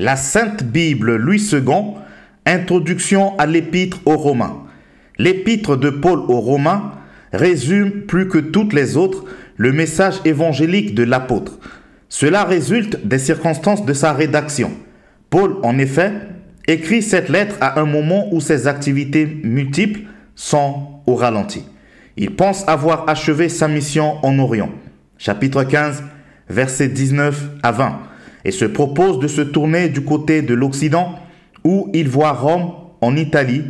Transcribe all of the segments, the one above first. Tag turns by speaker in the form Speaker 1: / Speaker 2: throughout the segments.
Speaker 1: La Sainte Bible Louis II, introduction à l'épître aux Romains. L'épître de Paul aux Romains résume plus que toutes les autres le message évangélique de l'apôtre. Cela résulte des circonstances de sa rédaction. Paul, en effet, écrit cette lettre à un moment où ses activités multiples sont au ralenti. Il pense avoir achevé sa mission en Orient, chapitre 15, versets 19 à 20, et se propose de se tourner du côté de l'Occident où il voit Rome en Italie,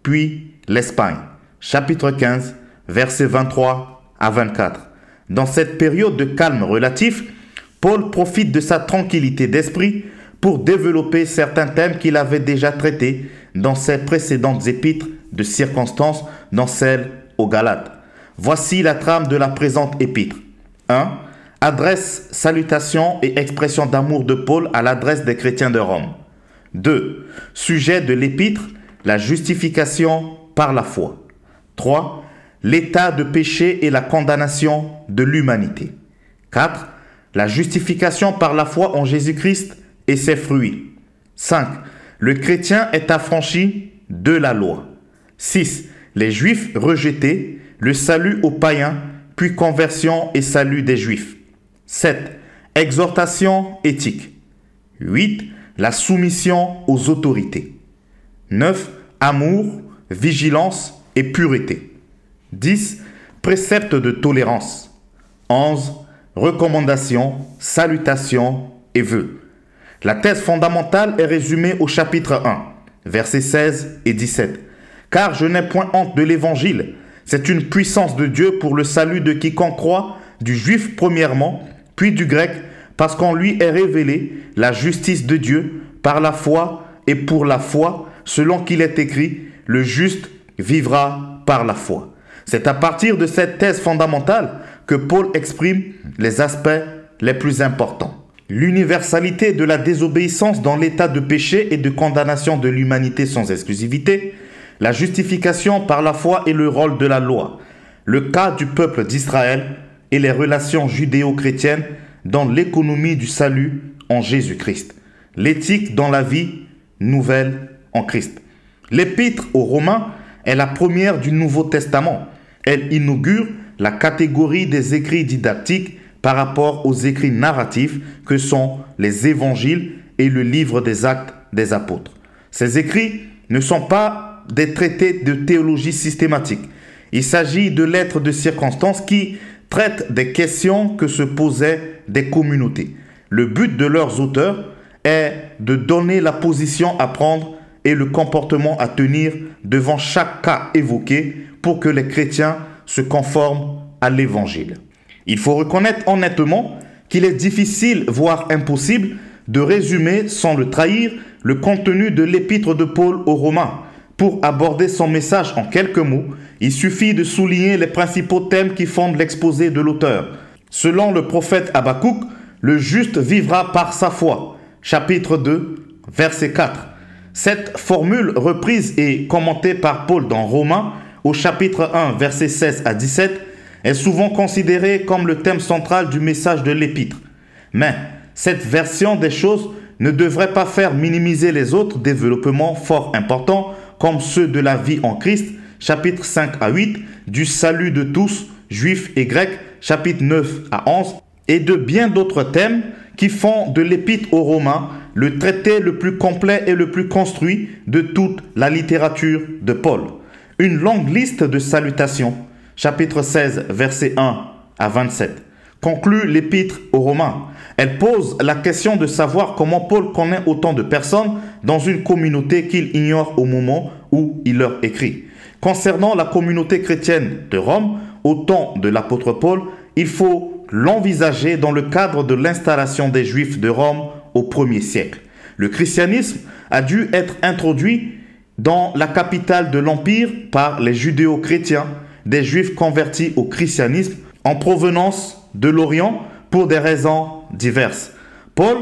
Speaker 1: puis l'Espagne, chapitre 15, versets 23 à 24. Dans cette période de calme relatif, Paul profite de sa tranquillité d'esprit pour développer certains thèmes qu'il avait déjà traités dans ses précédentes épîtres de circonstances, dans celle aux Galates. Voici la trame de la présente épître. 1. Adresse, salutation et expression d'amour de Paul à l'adresse des chrétiens de Rome. 2. Sujet de l'épître, la justification par la foi. 3. L'état de péché et la condamnation de l'humanité. 4. La justification par la foi en Jésus-Christ et ses fruits. 5. Le chrétien est affranchi de la loi. 6. Les Juifs rejetés, le salut aux païens, puis conversion et salut des Juifs. 7. Exhortation éthique. 8. La soumission aux autorités. 9. Amour, vigilance et pureté. 10. Préceptes de tolérance. 11. Recommandations, salutations et vœux. La thèse fondamentale est résumée au chapitre 1, versets 16 et 17. Car je n'ai point honte de l'évangile. C'est une puissance de Dieu pour le salut de quiconque croit, du juif premièrement, puis du grec, parce qu'en lui est révélée la justice de Dieu par la foi et pour la foi, selon qu'il est écrit, le juste vivra par la foi. C'est à partir de cette thèse fondamentale que Paul exprime les aspects les plus importants. L'universalité de la désobéissance dans l'état de péché et de condamnation de l'humanité sans exclusivité, la justification par la foi et le rôle de la loi, le cas du peuple d'Israël et les relations judéo-chrétiennes dans l'économie du salut en Jésus-Christ, l'éthique dans la vie nouvelle en Christ. L'épître aux Romains est la première du Nouveau Testament. Elle inaugure la catégorie des écrits didactiques par rapport aux écrits narratifs que sont les évangiles et le livre des actes des apôtres. Ces écrits ne sont pas des traités de théologie systématique. Il s'agit de lettres de circonstances qui traitent des questions que se posaient des communautés. Le but de leurs auteurs est de donner la position à prendre et le comportement à tenir devant chaque cas évoqué pour que les chrétiens se conforment à l'évangile. Il faut reconnaître honnêtement qu'il est difficile, voire impossible, de résumer sans le trahir le contenu de l'épître de Paul aux Romains. Pour aborder son message en quelques mots, il suffit de souligner les principaux thèmes qui fondent l'exposé de l'auteur. Selon le prophète Habakkuk, le juste vivra par sa foi. Chapitre 2, verset 4. Cette formule reprise et commentée par Paul dans Romains, au chapitre 1, verset 16 à 17, est souvent considérée comme le thème central du message de l'épître. Mais cette version des choses ne devrait pas faire minimiser les autres développements fort importants comme ceux de la vie en Christ, chapitre 5 à 8, du salut de tous, juifs et grecs, chapitre 9 à 11, et de bien d'autres thèmes qui font de l'épître aux Romains le traité le plus complet et le plus construit de toute la littérature de Paul. Une longue liste de salutations, chapitre 16, versets 1 à 27, conclut l'épître aux Romains. Elle pose la question de savoir comment Paul connaît autant de personnes dans une communauté qu'il ignore au moment où il leur écrit. Concernant la communauté chrétienne de Rome, au temps de l'apôtre Paul, il faut l'envisager dans le cadre de l'installation des Juifs de Rome au 1er siècle. Le christianisme a dû être introduit dans la capitale de l'Empire par les judéo-chrétiens, des Juifs convertis au christianisme en provenance de l'Orient pour des raisons diverses. Paul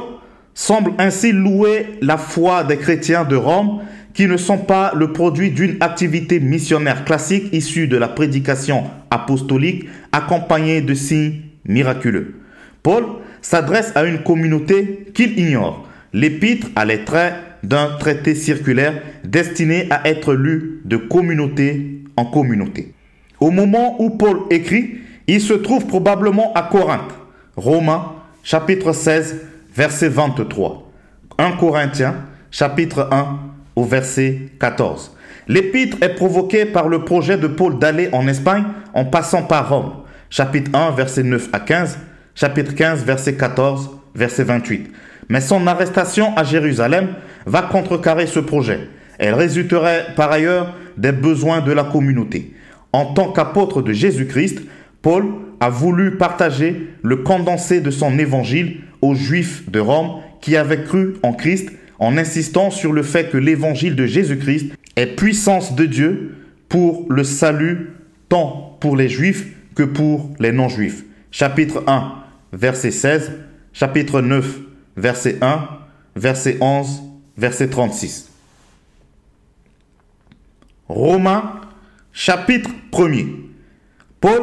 Speaker 1: semble ainsi louer la foi des chrétiens de Rome qui ne sont pas le produit d'une activité missionnaire classique issue de la prédication apostolique accompagnée de signes miraculeux. Paul s'adresse à une communauté qu'il ignore. l'épître a les traits d'un traité circulaire destiné à être lu de communauté en communauté. Au moment où Paul écrit, il se trouve probablement à Corinthe. Romains, chapitre 16, verset 23. 1 Corinthiens, chapitre 1, au verset 14. L'épître est provoquée par le projet de Paul d'aller en Espagne en passant par Rome. Chapitre 1, verset 9 à 15. Chapitre 15, verset 14, verset 28. Mais son arrestation à Jérusalem va contrecarrer ce projet. Elle résulterait par ailleurs des besoins de la communauté. En tant qu'apôtre de Jésus-Christ, Paul a voulu partager le condensé de son évangile aux Juifs de Rome qui avaient cru en Christ, en insistant sur le fait que l'évangile de Jésus-Christ est puissance de Dieu pour le salut tant pour les Juifs que pour les non-Juifs. Chapitre 1, verset 16, chapitre 9, verset 1, verset 11, verset 36. Romains, chapitre 1er. Paul,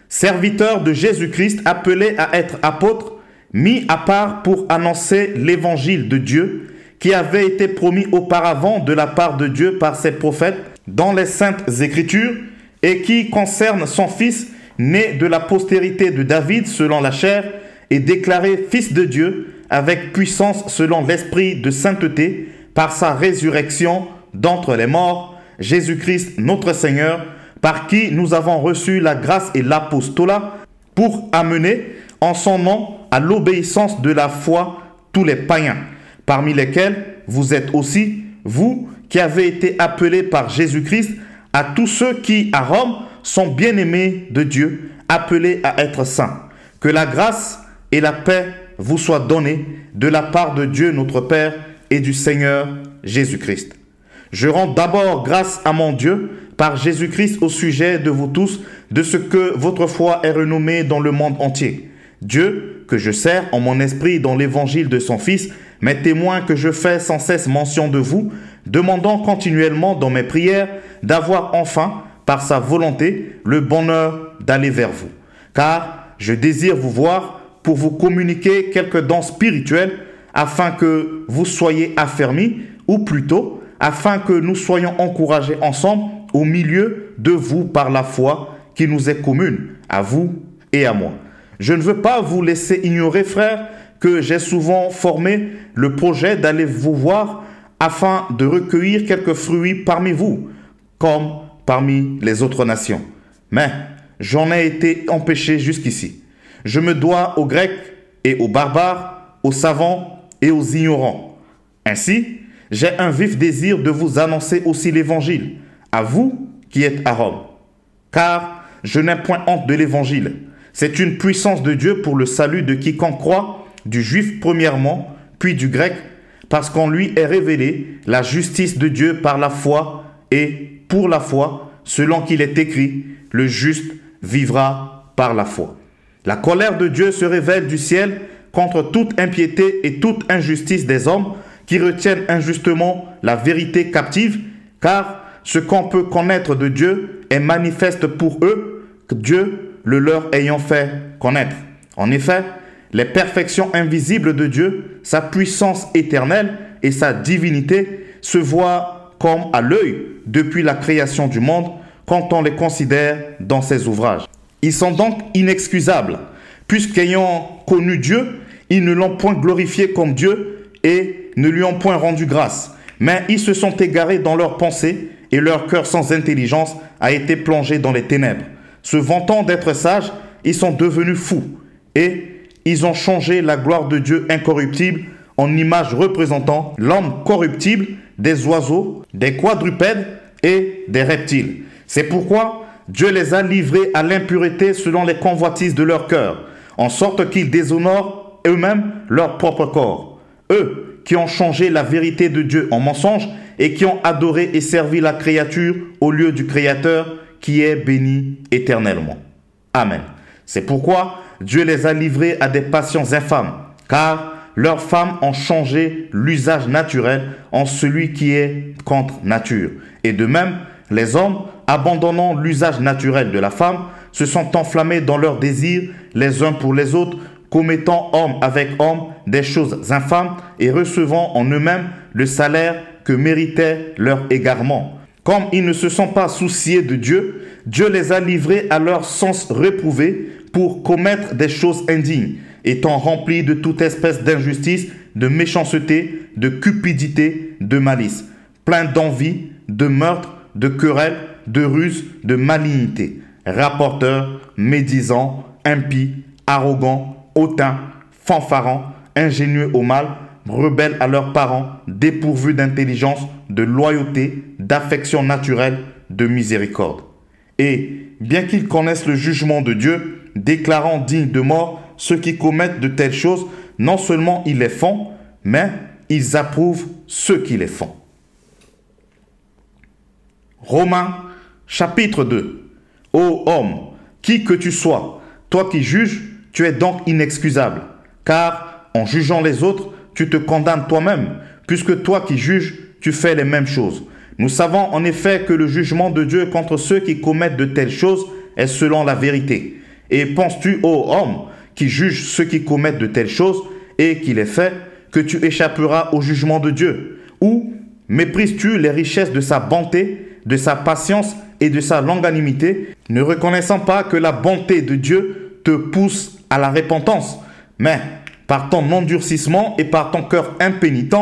Speaker 1: serviteur de Jésus-Christ, appelé à être apôtre, mis à part pour annoncer l'évangile de Dieu qui avait été promis auparavant de la part de Dieu par ses prophètes dans les saintes écritures et qui concerne son fils né de la postérité de David selon la chair et déclaré fils de Dieu avec puissance selon l'esprit de sainteté par sa résurrection d'entre les morts, Jésus-Christ notre Seigneur, par qui nous avons reçu la grâce et l'apostolat pour amener en son nom à l'obéissance de la foi tous les païens, parmi lesquels vous êtes aussi, vous qui avez été appelés par Jésus-Christ, à tous ceux qui, à Rome, sont bien-aimés de Dieu, appelés à être saints. Que la grâce et la paix vous soient données de la part de Dieu notre Père et du Seigneur Jésus-Christ. Je rends d'abord grâce à mon Dieu par Jésus-Christ au sujet de vous tous, de ce que votre foi est renommée dans le monde entier. Dieu, que je sers en mon esprit dans l'évangile de son Fils, m'est témoin que je fais sans cesse mention de vous, demandant continuellement dans mes prières d'avoir enfin, par sa volonté, le bonheur d'aller vers vous. Car je désire vous voir pour vous communiquer quelques dons spirituels, afin que vous soyez affermis, ou plutôt, afin que nous soyons encouragés ensemble au milieu de vous par la foi qui nous est commune, à vous et à moi. Je ne veux pas vous laisser ignorer, frères, que j'ai souvent formé le projet d'aller vous voir afin de recueillir quelques fruits parmi vous, comme parmi les autres nations. Mais j'en ai été empêché jusqu'ici. Je me dois aux Grecs et aux barbares, aux savants et aux ignorants. Ainsi, j'ai un vif désir de vous annoncer aussi l'Évangile, à vous qui êtes à Rome. Car je n'ai point honte de l'Évangile. C'est une puissance de Dieu pour le salut de quiconque croit, du juif premièrement, puis du grec, parce qu'en lui est révélée la justice de Dieu par la foi et pour la foi, selon qu'il est écrit, le juste vivra par la foi. La colère de Dieu se révèle du ciel contre toute impiété et toute injustice des hommes qui retiennent injustement la vérité captive, car ce qu'on peut connaître de Dieu est manifeste pour eux, que Dieu le leur ayant fait connaître. En effet, les perfections invisibles de Dieu, sa puissance éternelle et sa divinité se voient comme à l'œil depuis la création du monde quand on les considère dans ses ouvrages. Ils sont donc inexcusables, puisqu'ayant connu Dieu, ils ne l'ont point glorifié comme Dieu et ne lui ont point rendu grâce. Mais ils se sont égarés dans leurs pensées et leur cœur sans intelligence a été plongé dans les ténèbres. Se vantant d'être sages, ils sont devenus fous et ils ont changé la gloire de Dieu incorruptible en image représentant l'homme corruptible, des oiseaux, des quadrupèdes et des reptiles. C'est pourquoi Dieu les a livrés à l'impureté selon les convoitises de leur cœur, en sorte qu'ils déshonorent eux-mêmes leur propre corps. Eux qui ont changé la vérité de Dieu en mensonge et qui ont adoré et servi la créature au lieu du Créateur qui est béni éternellement. Amen. C'est pourquoi Dieu les a livrés à des passions infâmes, car leurs femmes ont changé l'usage naturel en celui qui est contre nature. Et de même, les hommes, abandonnant l'usage naturel de la femme, se sont enflammés dans leurs désirs les uns pour les autres, commettant homme avec homme des choses infâmes et recevant en eux-mêmes le salaire que méritait leur égarement. Comme ils ne se sont pas souciés de Dieu, Dieu les a livrés à leur sens réprouvé pour commettre des choses indignes, étant remplis de toute espèce d'injustice, de méchanceté, de cupidité, de malice, pleins d'envie, de meurtre, de querelles, de ruse, de malignité, rapporteurs, médisants, impies, arrogants, hautains, fanfarons, ingénieux au mal, rebelles à leurs parents, dépourvus d'intelligence, de loyauté, d'affection naturelle, de miséricorde. Et, bien qu'ils connaissent le jugement de Dieu, déclarant dignes de mort ceux qui commettent de telles choses, non seulement ils les font, mais ils approuvent ceux qui les font. Romains, chapitre 2. Ô homme, qui que tu sois, toi qui juges, tu es donc inexcusable, car en jugeant les autres, tu te condamnes toi-même, puisque toi qui juges, tu fais les mêmes choses. Nous savons en effet que le jugement de Dieu contre ceux qui commettent de telles choses est selon la vérité. Et penses-tu, ô homme, qui juge ceux qui commettent de telles choses et qui les fait, que tu échapperas au jugement de Dieu? Ou méprises-tu les richesses de sa bonté, de sa patience et de sa longanimité, ne reconnaissant pas que la bonté de Dieu te pousse à la repentance, mais par ton endurcissement et par ton cœur impénitent,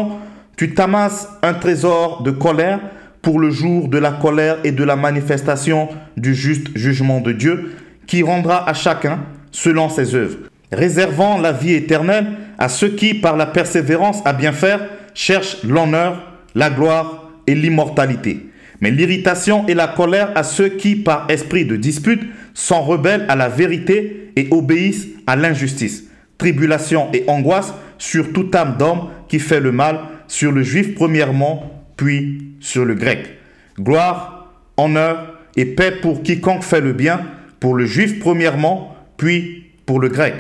Speaker 1: tu t'amasses un trésor de colère pour le jour de la colère et de la manifestation du juste jugement de Dieu, qui rendra à chacun selon ses œuvres, réservant la vie éternelle à ceux qui, par la persévérance à bien faire, cherchent l'honneur, la gloire et l'immortalité. Mais l'irritation et la colère à ceux qui, par esprit de dispute, sont rebelles à la vérité et obéissent à l'injustice. Tribulation et angoisse sur toute âme d'homme qui fait le mal, sur le juif premièrement, puis sur le grec. Gloire, honneur et paix pour quiconque fait le bien, pour le juif premièrement, puis pour le grec.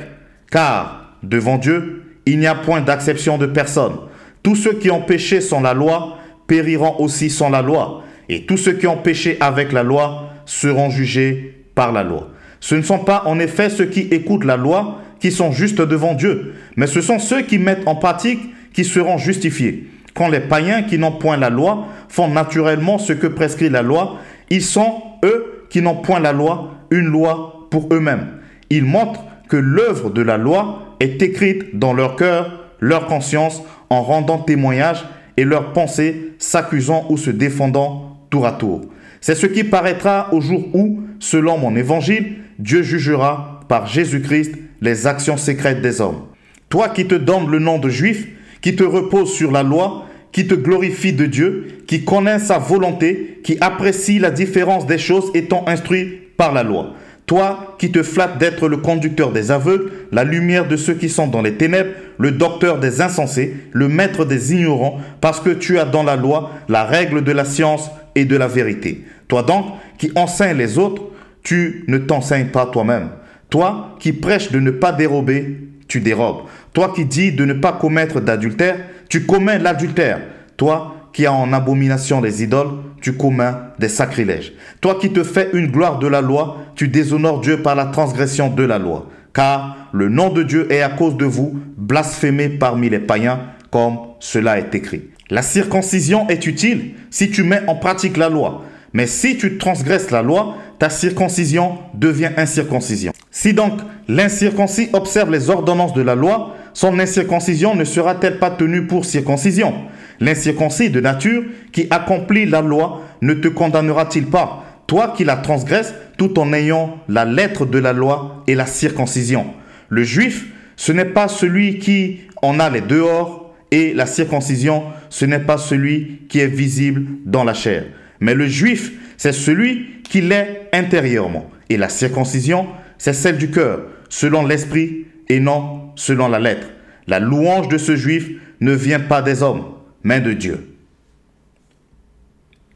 Speaker 1: Car, devant Dieu, il n'y a point d'acception de personne. Tous ceux qui ont péché sans la loi périront aussi sans la loi. Et tous ceux qui ont péché avec la loi seront jugés par la loi. Ce ne sont pas en effet ceux qui écoutent la loi qui sont justes devant Dieu, mais ce sont ceux qui mettent en pratique qui seront justifiés. Quand les païens qui n'ont point la loi font naturellement ce que prescrit la loi, ils sont, eux qui n'ont point la loi, une loi pour eux-mêmes. Ils montrent que l'œuvre de la loi est écrite dans leur cœur, leur conscience, en rendant témoignage et leurs pensées s'accusant ou se défendant tour à tour. C'est ce qui paraîtra au jour où, selon mon évangile, Dieu jugera par Jésus-Christ les actions secrètes des hommes. Toi qui te donnes le nom de juif, qui te repose sur la loi, qui te glorifie de Dieu, qui connaît sa volonté, qui apprécie la différence des choses étant instruit par la loi. Toi qui te flattes d'être le conducteur des aveugles, la lumière de ceux qui sont dans les ténèbres, le docteur des insensés, le maître des ignorants, parce que tu as dans la loi la règle de la science et de la vérité. Toi donc qui enseignes les autres, tu ne t'enseignes pas toi-même. Toi qui prêches de ne pas dérober, tu dérobes. Toi qui dis de ne pas commettre d'adultère, tu commets l'adultère. Toi qui as en abomination les idoles, tu commets des sacrilèges. Toi qui te fais une gloire de la loi, tu déshonores Dieu par la transgression de la loi. Car le nom de Dieu est à cause de vous blasphémé parmi les païens, comme cela est écrit. La circoncision est utile si tu mets en pratique la loi. Mais si tu transgresses la loi, ta circoncision devient incirconcision. Si donc l'incirconcis observe les ordonnances de la loi, son incirconcision ne sera-t-elle pas tenue pour circoncision? L'incirconcis de nature qui accomplit la loi ne te condamnera-t-il pas, toi qui la transgresses tout en ayant la lettre de la loi et la circoncision? Le juif, ce n'est pas celui qui en a les dehors, et la circoncision, ce n'est pas celui qui est visible dans la chair. Mais le juif, c'est celui qui l'est intérieurement. Et la circoncision, c'est celle du cœur, selon l'esprit et non selon la lettre. La louange de ce juif ne vient pas des hommes, mais de Dieu.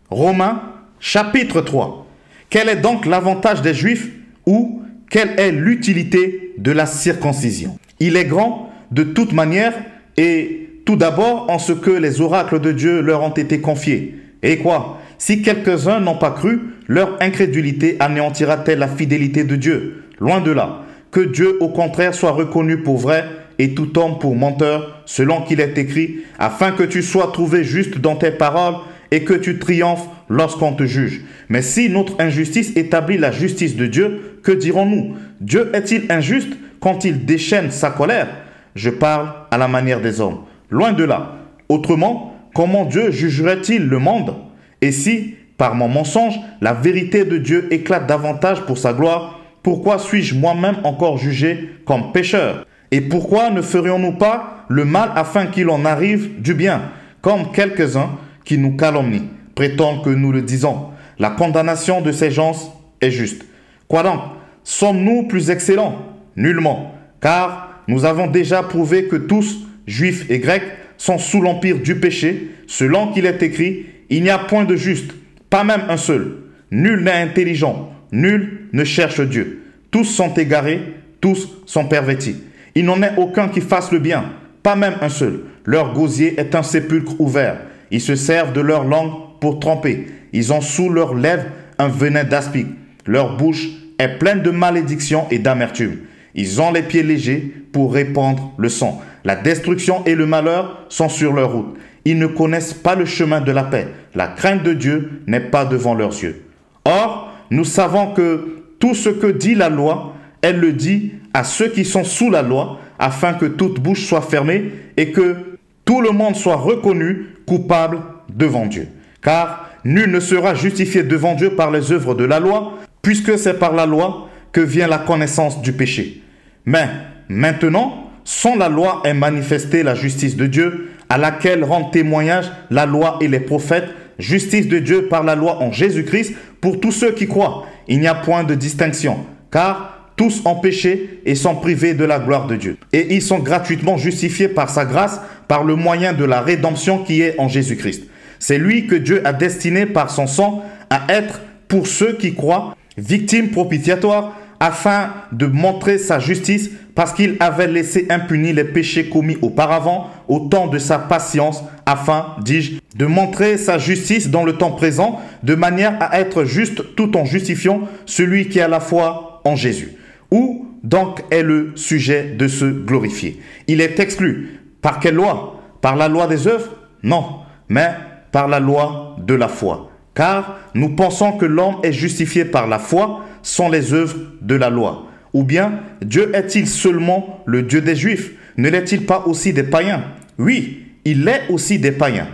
Speaker 1: Romains, chapitre 3. Quel est donc l'avantage des juifs ou quelle est l'utilité de la circoncision? Il est grand de toute manière et tout d'abord en ce que les oracles de Dieu leur ont été confiés. Et quoi? Si quelques-uns n'ont pas cru, leur incrédulité anéantira-t-elle la fidélité de Dieu? Loin de là. que Dieu au contraire soit reconnu pour vrai et tout homme pour menteur, selon qu'il est écrit, afin que tu sois trouvé juste dans tes paroles et que tu triomphes lorsqu'on te juge. Mais si notre injustice établit la justice de Dieu, que dirons-nous? Dieu est-il injuste quand il déchaîne sa colère? Je parle à la manière des hommes. Loin de là. Autrement, comment Dieu jugerait-il le monde? Et si, par mon mensonge, la vérité de Dieu éclate davantage pour sa gloire, pourquoi suis-je moi-même encore jugé comme pécheur? Et pourquoi ne ferions-nous pas le mal afin qu'il en arrive du bien, comme quelques-uns qui nous calomnient, prétendent que nous le disons? La condamnation de ces gens est juste. Quoi donc? Sommes-nous plus excellents? Nullement, car nous avons déjà prouvé que tous, juifs et grecs, sont sous l'empire du péché, selon qu'il est écrit, il n'y a point de juste, pas même un seul. Nul n'est intelligent, nul ne cherche Dieu. Tous sont égarés, tous sont pervertis. Il n'en est aucun qui fasse le bien, pas même un seul. Leur gosier est un sépulcre ouvert. Ils se servent de leur langue pour tromper. Ils ont sous leurs lèvres un venin d'aspic. Leur bouche est pleine de malédiction et d'amertume. Ils ont les pieds légers pour répandre le sang. La destruction et le malheur sont sur leur route. Ils ne connaissent pas le chemin de la paix. La crainte de Dieu n'est pas devant leurs yeux. Or, nous savons que tout ce que dit la loi, elle le dit à ceux qui sont sous la loi, afin que toute bouche soit fermée et que tout le monde soit reconnu coupable devant Dieu. Car nul ne sera justifié devant Dieu par les œuvres de la loi, puisque c'est par la loi que vient la connaissance du péché. Mais maintenant, sans la loi est manifestée la justice de Dieu, à laquelle rendent témoignage la loi et les prophètes, justice de Dieu par la loi en Jésus-Christ, pour tous ceux qui croient. Il n'y a point de distinction, car tous ont péché et sont privés de la gloire de Dieu. Et ils sont gratuitement justifiés par sa grâce, par le moyen de la rédemption qui est en Jésus-Christ. C'est lui que Dieu a destiné par son sang à être, pour ceux qui croient, victime propitiatoire, afin de montrer sa justice, parce qu'il avait laissé impunis les péchés commis auparavant, au temps de sa patience, afin, dis-je, de montrer sa justice dans le temps présent, de manière à être juste tout en justifiant celui qui a la foi en Jésus. Où donc est le sujet de se glorifier? Il est exclu. Par quelle loi? Par la loi des œuvres? Non, mais par la loi de la foi. Car nous pensons que l'homme est justifié par la foi sans les œuvres de la loi. Ou bien, Dieu est-il seulement le Dieu des Juifs? Ne l'est-il pas aussi des païens? Oui, il est aussi des païens,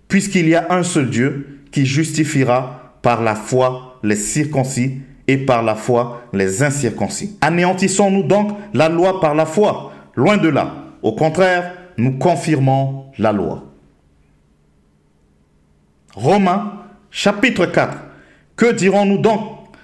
Speaker 1: puisqu'il y a un seul Dieu qui justifiera par la foi les circoncis et par la foi les incirconcis. Anéantissons-nous donc la loi par la foi? Loin de là. Au contraire, nous confirmons la loi. Romains, chapitre 4. Que dirons-nous donc?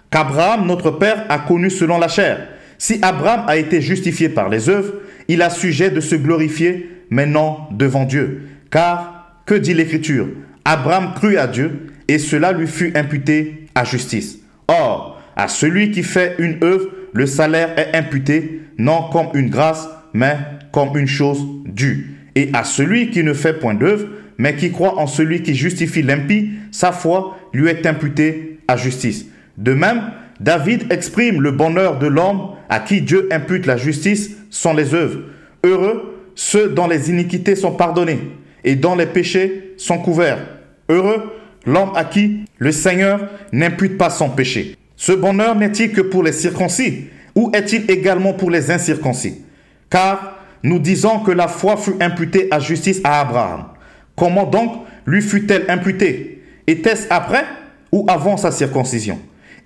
Speaker 1: Qu'Abraham, notre père, a connu selon la chair. Si Abraham a été justifié par les œuvres, il a sujet de se glorifier, mais non devant Dieu. Car, que dit l'Écriture? Abraham crut à Dieu, et cela lui fut imputé à justice. Or, à celui qui fait une œuvre, le salaire est imputé, non comme une grâce, mais comme une chose due. Et à celui qui ne fait point d'œuvre, mais qui croit en celui qui justifie l'impie, sa foi lui est imputée à justice. De même, David exprime le bonheur de l'homme à qui Dieu impute la justice sans les œuvres. Heureux ceux dont les iniquités sont pardonnées et dont les péchés sont couverts. Heureux l'homme à qui le Seigneur n'impute pas son péché. Ce bonheur n'est-il que pour les circoncis ou est-il également pour les incirconcis? Car nous disons que la foi fut imputée à justice à Abraham. Comment donc lui fut-elle imputée? Était-ce après ou avant sa circoncision?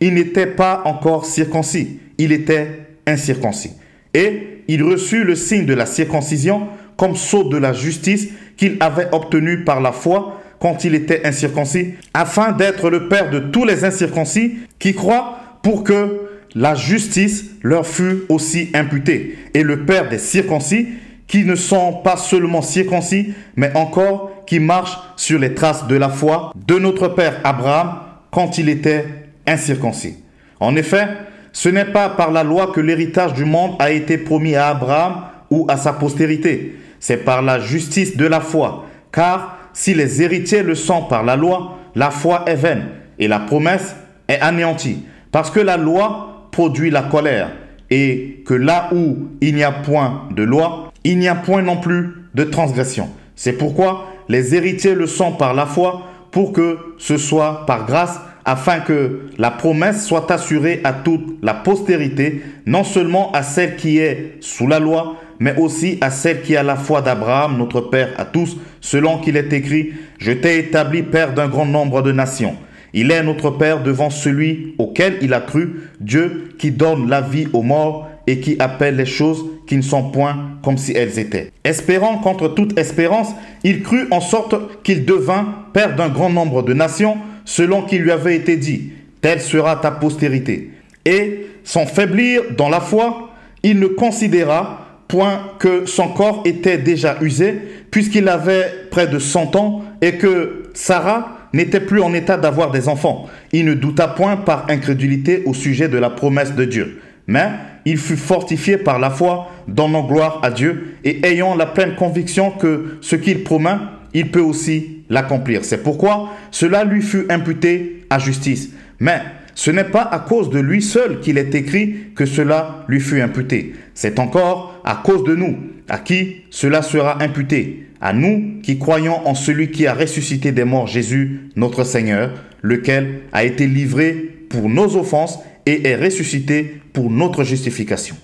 Speaker 1: Il n'était pas encore circoncis, il était incirconcis. Et il reçut le signe de la circoncision comme sceau de la justice qu'il avait obtenu par la foi quand il était incirconcis, afin d'être le père de tous les incirconcis qui croient, pour que la justice leur fût aussi imputée, et le père des circoncis qui ne sont pas seulement circoncis, mais encore qui marchent sur les traces de la foi de notre père Abraham quand il était incirconcis. En effet, ce n'est pas par la loi que l'héritage du monde a été promis à Abraham ou à sa postérité, c'est par la justice de la foi, car si les héritiers le sont par la loi, la foi est vaine et la promesse est anéantie, parce que la loi produit la colère, et que là où il n'y a point de loi, il n'y a point non plus de transgression. C'est pourquoi les héritiers le sont par la foi, pour que ce soit par grâce, afin que la promesse soit assurée à toute la postérité, non seulement à celle qui est sous la loi, mais aussi à celle qui a la foi d'Abraham, notre Père à tous, selon qu'il est écrit « Je t'ai établi Père d'un grand nombre de nations ». Il est notre Père devant celui auquel il a cru, Dieu qui donne la vie aux morts et qui appelle les choses qui ne sont point comme si elles étaient. Espérant contre toute espérance, il crut en sorte qu'il devint Père d'un grand nombre de nations, selon qu'il lui avait été dit, telle sera ta postérité. Et sans faiblir dans la foi, il ne considéra point que son corps était déjà usé, puisqu'il avait près de 100 ans, et que Sarah n'était plus en état d'avoir des enfants. Il ne douta point par incrédulité au sujet de la promesse de Dieu. Mais il fut fortifié par la foi, donnant gloire à Dieu, et ayant la pleine conviction que ce qu'il promet, il peut aussi l'accomplir. C'est pourquoi cela lui fut imputé à justice. Mais ce n'est pas à cause de lui seul qu'il est écrit que cela lui fut imputé. C'est encore à cause de nous, à qui cela sera imputé. À nous qui croyons en celui qui a ressuscité des morts, Jésus, notre Seigneur, lequel a été livré pour nos offenses et est ressuscité pour notre justification.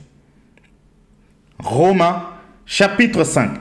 Speaker 1: Romains, chapitre 5.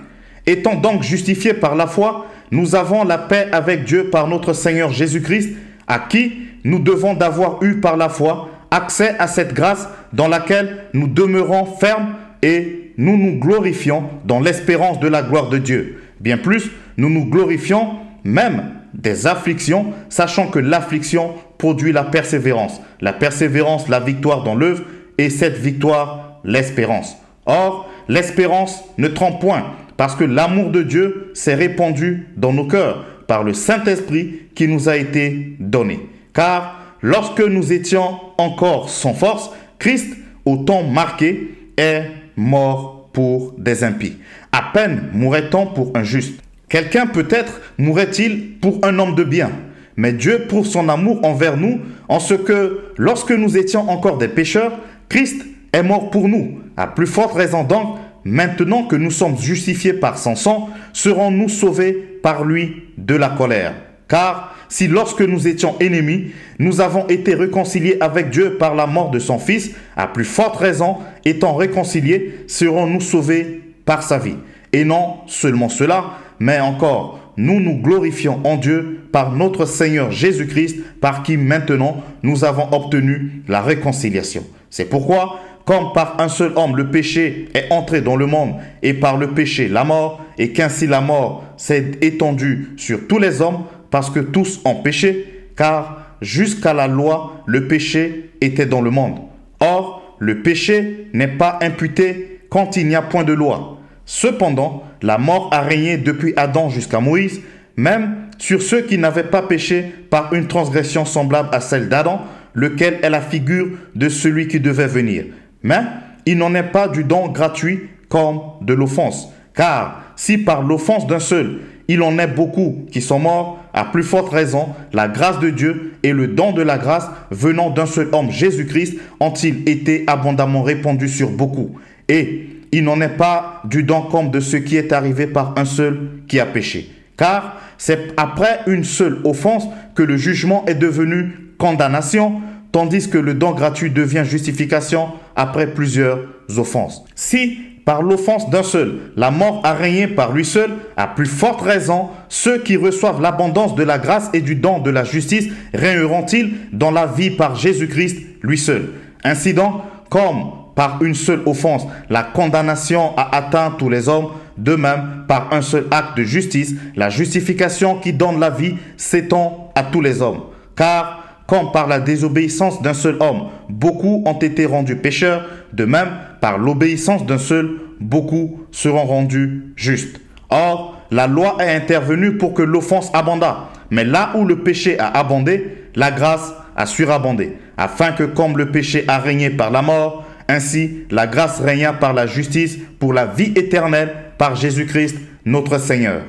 Speaker 1: Étant donc justifiés par la foi, nous avons la paix avec Dieu par notre Seigneur Jésus-Christ, à qui nous devons d'avoir eu par la foi accès à cette grâce dans laquelle nous demeurons fermes et nous nous glorifions dans l'espérance de la gloire de Dieu. Bien plus, nous nous glorifions même des afflictions, sachant que l'affliction produit la persévérance, la victoire dans l'œuvre, et cette victoire, l'espérance. Or, l'espérance ne trompe point, parce que l'amour de Dieu s'est répandu dans nos cœurs par le Saint-Esprit qui nous a été donné. Car lorsque nous étions encore sans force, Christ, au temps marqué, est mort pour des impies. À peine mourrait-on pour un juste. Quelqu'un peut-être mourrait-il pour un homme de bien. Mais Dieu prouve son amour envers nous en ce que, lorsque nous étions encore des pécheurs, Christ est mort pour nous. À plus forte raison donc, maintenant que nous sommes justifiés par son sang, serons-nous sauvés par lui de la colère. Car si lorsque nous étions ennemis, nous avons été réconciliés avec Dieu par la mort de son Fils, à plus forte raison, étant réconciliés, serons-nous sauvés par sa vie. Et non seulement cela, mais encore, nous nous glorifions en Dieu par notre Seigneur Jésus-Christ, par qui maintenant nous avons obtenu la réconciliation. C'est pourquoi, comme par un seul homme le péché est entré dans le monde, et par le péché la mort, et qu'ainsi la mort s'est étendue sur tous les hommes, parce que tous ont péché, car jusqu'à la loi, le péché était dans le monde. Or, le péché n'est pas imputé quand il n'y a point de loi. Cependant, la mort a régné depuis Adam jusqu'à Moïse, même sur ceux qui n'avaient pas péché par une transgression semblable à celle d'Adam, lequel est la figure de celui qui devait venir. Mais il n'en est pas du don gratuit comme de l'offense. Car si par l'offense d'un seul, il en est beaucoup qui sont morts, à plus forte raison, la grâce de Dieu et le don de la grâce venant d'un seul homme, Jésus-Christ, ont-ils été abondamment répandus sur beaucoup. Et il n'en est pas du don comme de ce qui est arrivé par un seul qui a péché. Car c'est après une seule offense que le jugement est devenu condamnation, tandis que le don gratuit devient justification après plusieurs offenses. Si, par l'offense d'un seul, la mort a régné par lui seul, à plus forte raison, ceux qui reçoivent l'abondance de la grâce et du don de la justice régneront-ils dans la vie par Jésus-Christ, lui seul. Ainsi donc, comme par une seule offense, la condamnation a atteint tous les hommes, de même, par un seul acte de justice, la justification qui donne la vie s'étend à tous les hommes. Car, comme par la désobéissance d'un seul homme, beaucoup ont été rendus pécheurs, de même, par l'obéissance d'un seul, beaucoup seront rendus justes. Or, la loi est intervenue pour que l'offense abondât, mais là où le péché a abondé, la grâce a surabondé, afin que comme le péché a régné par la mort, ainsi la grâce régna par la justice pour la vie éternelle par Jésus-Christ notre Seigneur.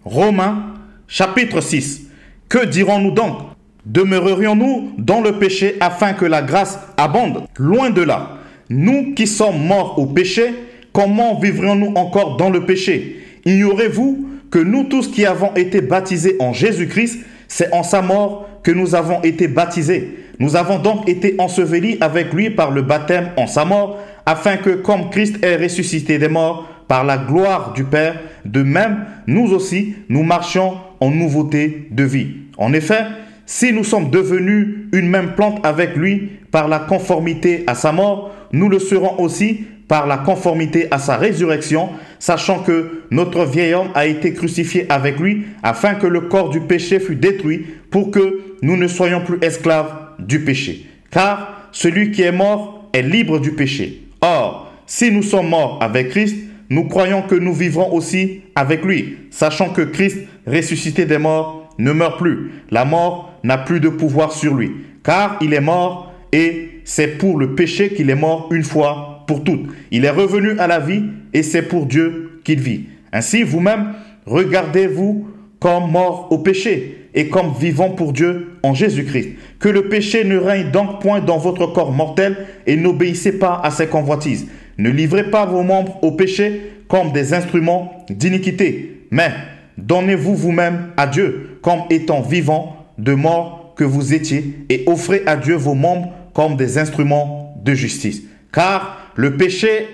Speaker 1: Romains, chapitre 6. Que dirons-nous donc? Demeurerions-nous dans le péché afin que la grâce abonde. Loin de là. Nous qui sommes morts au péché, comment vivrions-nous encore dans le péché? Ignorez-vous que nous tous qui avons été baptisés en Jésus-Christ, c'est en sa mort que nous avons été baptisés. Nous avons donc été ensevelis avec lui par le baptême en sa mort, afin que comme Christ est ressuscité des morts par la gloire du Père, de même, nous aussi, nous marchions en nouveauté de vie. En effet, si nous sommes devenus une même plante avec lui par la conformité à sa mort, nous le serons aussi par la conformité à sa résurrection, sachant que notre vieil homme a été crucifié avec lui, afin que le corps du péché fût détruit, pour que nous ne soyons plus esclaves du péché. Car celui qui est mort est libre du péché. Or, si nous sommes morts avec Christ, nous croyons que nous vivrons aussi avec lui, sachant que Christ, ressuscité des morts, ne meurt plus. La mort n'a plus de pouvoir sur lui, car il est mort et c'est pour le péché qu'il est mort une fois pour toutes. Il est revenu à la vie et c'est pour Dieu qu'il vit. Ainsi, vous-même, regardez-vous comme morts au péché et comme vivants pour Dieu en Jésus-Christ. Que le péché ne règne donc point dans votre corps mortel et n'obéissez pas à ses convoitises. Ne livrez pas vos membres au péché comme des instruments d'iniquité, mais donnez-vous vous-même à Dieu comme étant vivants de mort que vous étiez et offrez à Dieu vos membres comme des instruments de justice. Car le péché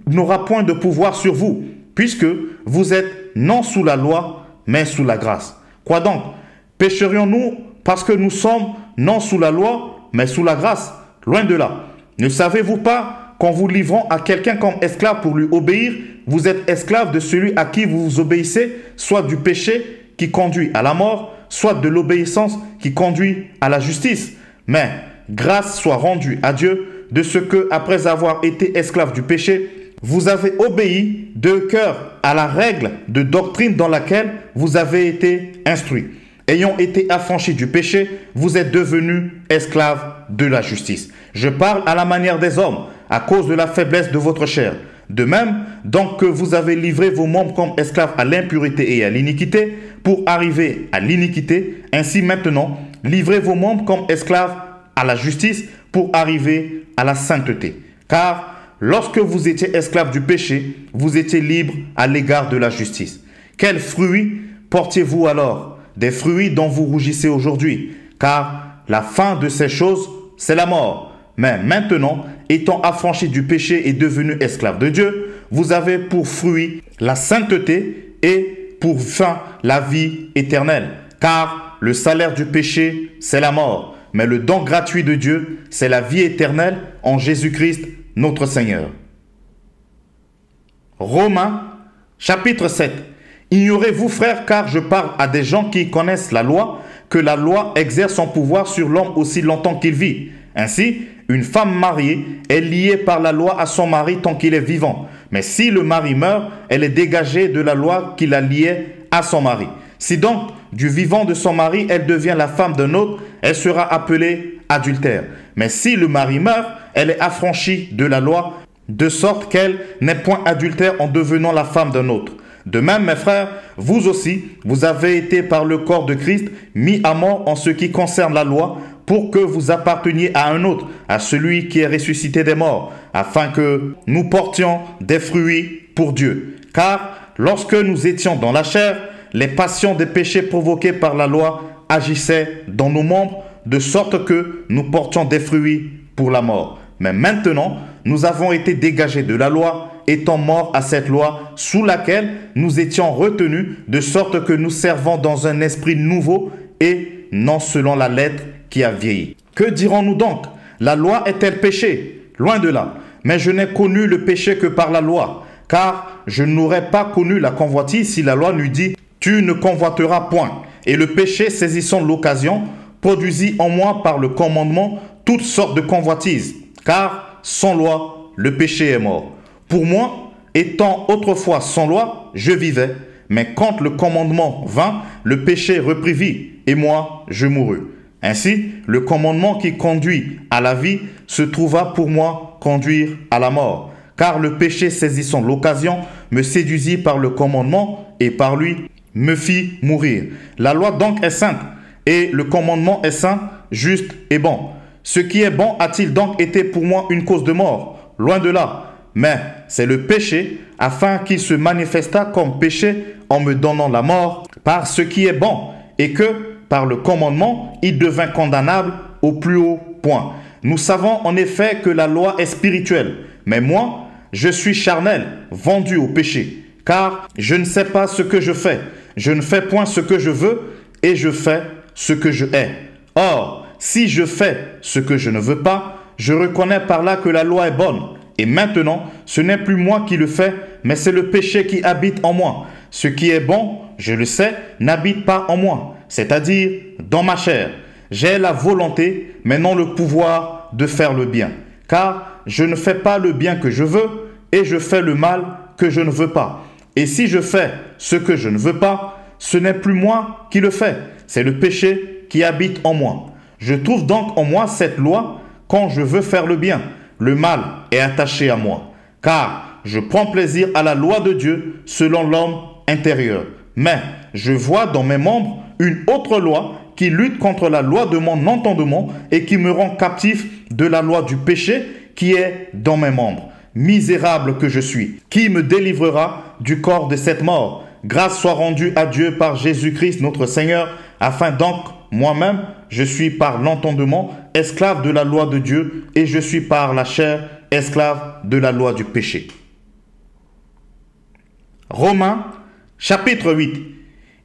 Speaker 1: n'aura point de pouvoir sur vous, puisque vous êtes non sous la loi, mais sous la grâce. Quoi donc? Pécherions-nous parce que nous sommes non sous la loi, mais sous la grâce? Loin de là. Ne savez-vous pas qu'en vous livrant à quelqu'un comme esclave pour lui obéir, vous êtes esclave de celui à qui vous obéissez, soit du péché qui conduit à la mort, soit de l'obéissance qui conduit à la justice? Mais grâce soit rendue à Dieu de ce que, après avoir été esclave du péché, vous avez obéi de cœur à la règle de doctrine dans laquelle vous avez été instruits. Ayant été affranchis du péché, vous êtes devenus esclaves de la justice. Je parle à la manière des hommes, à cause de la faiblesse de votre chair. De même, donc que vous avez livré vos membres comme esclaves à l'impureté et à l'iniquité, pour arriver à l'iniquité, ainsi maintenant, livrez vos membres comme esclaves à la justice, pour arriver à la sainteté. Car lorsque vous étiez esclaves du péché, vous étiez libres à l'égard de la justice. Quels fruits portiez-vous alors? Des fruits dont vous rougissez aujourd'hui, car la fin de ces choses, c'est la mort. Mais maintenant, étant affranchis du péché et devenus esclaves de Dieu, vous avez pour fruit la sainteté et pour fin la vie éternelle. Car le salaire du péché, c'est la mort. Mais le don gratuit de Dieu, c'est la vie éternelle en Jésus-Christ, notre Seigneur. Romains, chapitre 7. Ignorez-vous, frères, car je parle à des gens qui connaissent la loi, que la loi exerce son pouvoir sur l'homme aussi longtemps qu'il vit. Ainsi, une femme mariée est liée par la loi à son mari tant qu'il est vivant. Mais si le mari meurt, elle est dégagée de la loi qui la liait à son mari. Si donc, du vivant de son mari, elle devient la femme d'un autre, elle sera appelée adultère. Mais si le mari meurt, elle est affranchie de la loi, de sorte qu'elle n'est point adultère en devenant la femme d'un autre. De même, mes frères, vous aussi, vous avez été par le corps de Christ mis à mort en ce qui concerne la loi, pour que vous apparteniez à un autre, à celui qui est ressuscité des morts, afin que nous portions des fruits pour Dieu. Car lorsque nous étions dans la chair, les passions des péchés provoqués par la loi agissaient dans nos membres, de sorte que nous portions des fruits pour la mort. Mais maintenant, nous avons été dégagés de la loi, étant morts à cette loi sous laquelle nous étions retenus, de sorte que nous servons dans un esprit nouveau et non selon la lettre qui a vieilli. Que dirons-nous donc? La loi est-elle péché? Loin de là. Mais je n'ai connu le péché que par la loi, car je n'aurais pas connu la convoitise si la loi n'eût dit « Tu ne convoiteras point ». Et le péché, saisissant l'occasion, produisit en moi par le commandement toutes sortes de convoitises, car sans loi, le péché est mort. Pour moi, étant autrefois sans loi, je vivais, mais quand le commandement vint, le péché reprit vie, et moi, je mourus. Ainsi, le commandement qui conduit à la vie se trouva pour moi conduire à la mort. Car le péché saisissant l'occasion me séduisit par le commandement et par lui me fit mourir. La loi donc est sainte et le commandement est saint, juste et bon. Ce qui est bon a-t-il donc été pour moi une cause de mort? Loin de là. Mais c'est le péché, afin qu'il se manifestât comme péché en me donnant la mort par ce qui est bon, et que, par le commandement, il devint condamnable au plus haut point. Nous savons en effet que la loi est spirituelle, mais moi, je suis charnel, vendu au péché, car je ne sais pas ce que je fais. Je ne fais point ce que je veux, et je fais ce que je hais. Or, si je fais ce que je ne veux pas, je reconnais par là que la loi est bonne. Et maintenant, ce n'est plus moi qui le fais, mais c'est le péché qui habite en moi. Ce qui est bon, je le sais, n'habite pas en moi, c'est-à-dire dans ma chair. J'ai la volonté, mais non le pouvoir de faire le bien. Car je ne fais pas le bien que je veux, et je fais le mal que je ne veux pas. Et si je fais ce que je ne veux pas, ce n'est plus moi qui le fais, c'est le péché qui habite en moi. Je trouve donc en moi cette loi quand je veux faire le bien. Le mal est attaché à moi, car je prends plaisir à la loi de Dieu selon l'homme intérieur. Mais je vois dans mes membres une autre loi qui lutte contre la loi de mon entendement et qui me rend captif de la loi du péché qui est dans mes membres. Misérable que je suis, qui me délivrera du corps de cette mort? Grâce soit rendue à Dieu par Jésus-Christ notre Seigneur, afin donc, moi-même, je suis par l'entendement esclave de la loi de Dieu et je suis par la chair esclave de la loi du péché. Romains, chapitre 8.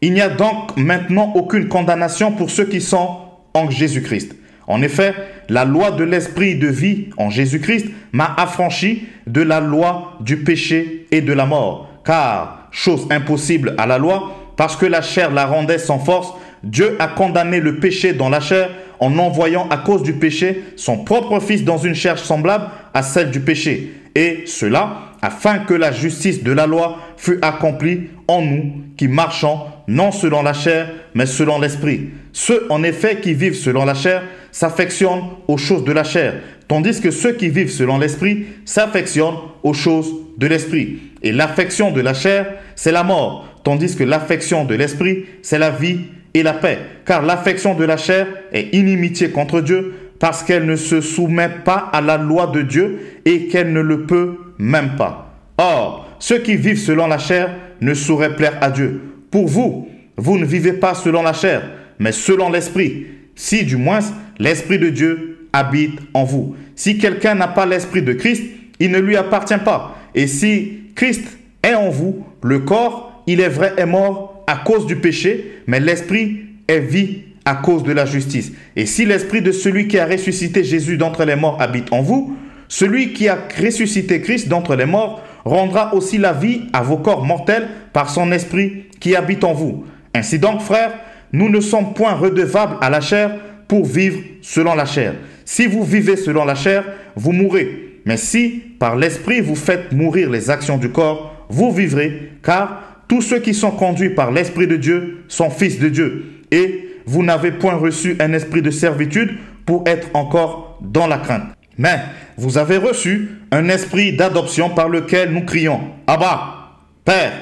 Speaker 1: Il n'y a donc maintenant aucune condamnation pour ceux qui sont en Jésus-Christ. En effet, la loi de l'esprit de vie en Jésus-Christ m'a affranchi de la loi du péché et de la mort. Car, chose impossible à la loi, parce que la chair la rendait sans force, Dieu a condamné le péché dans la chair en envoyant à cause du péché son propre Fils dans une chair semblable à celle du péché. Et cela, afin que la justice de la loi fût accomplie en nous qui marchons non selon la chair, mais selon l'esprit. Ceux en effet qui vivent selon la chair s'affectionnent aux choses de la chair, tandis que ceux qui vivent selon l'esprit s'affectionnent aux choses de l'esprit. Et l'affection de la chair, c'est la mort, tandis que l'affection de l'esprit, c'est la vie et la paix. Car l'affection de la chair est inimitié contre Dieu, parce qu'elle ne se soumet pas à la loi de Dieu et qu'elle ne le peut même pas. Or, ceux qui vivent selon la chair ne sauraient plaire à Dieu. Pour vous, vous ne vivez pas selon la chair, mais selon l'esprit, si du moins l'esprit de Dieu habite en vous. Si quelqu'un n'a pas l'esprit de Christ, il ne lui appartient pas. Et si Christ est en vous, le corps, il est vrai, est mort à cause du péché, mais l'esprit est vie à cause de la justice. Et si l'esprit de celui qui a ressuscité Jésus d'entre les morts habite en vous, celui qui a ressuscité Christ d'entre les morts rendra aussi la vie à vos corps mortels par son esprit qui habite en vous. Ainsi donc, frères, nous ne sommes point redevables à la chair pour vivre selon la chair. Si vous vivez selon la chair, vous mourrez. Mais si, par l'esprit, vous faites mourir les actions du corps, vous vivrez, car tous ceux qui sont conduits par l'Esprit de Dieu sont fils de Dieu. Et vous n'avez point reçu un esprit de servitude pour être encore dans la crainte. Mais vous avez reçu un esprit d'adoption par lequel nous crions « Abba, Père ».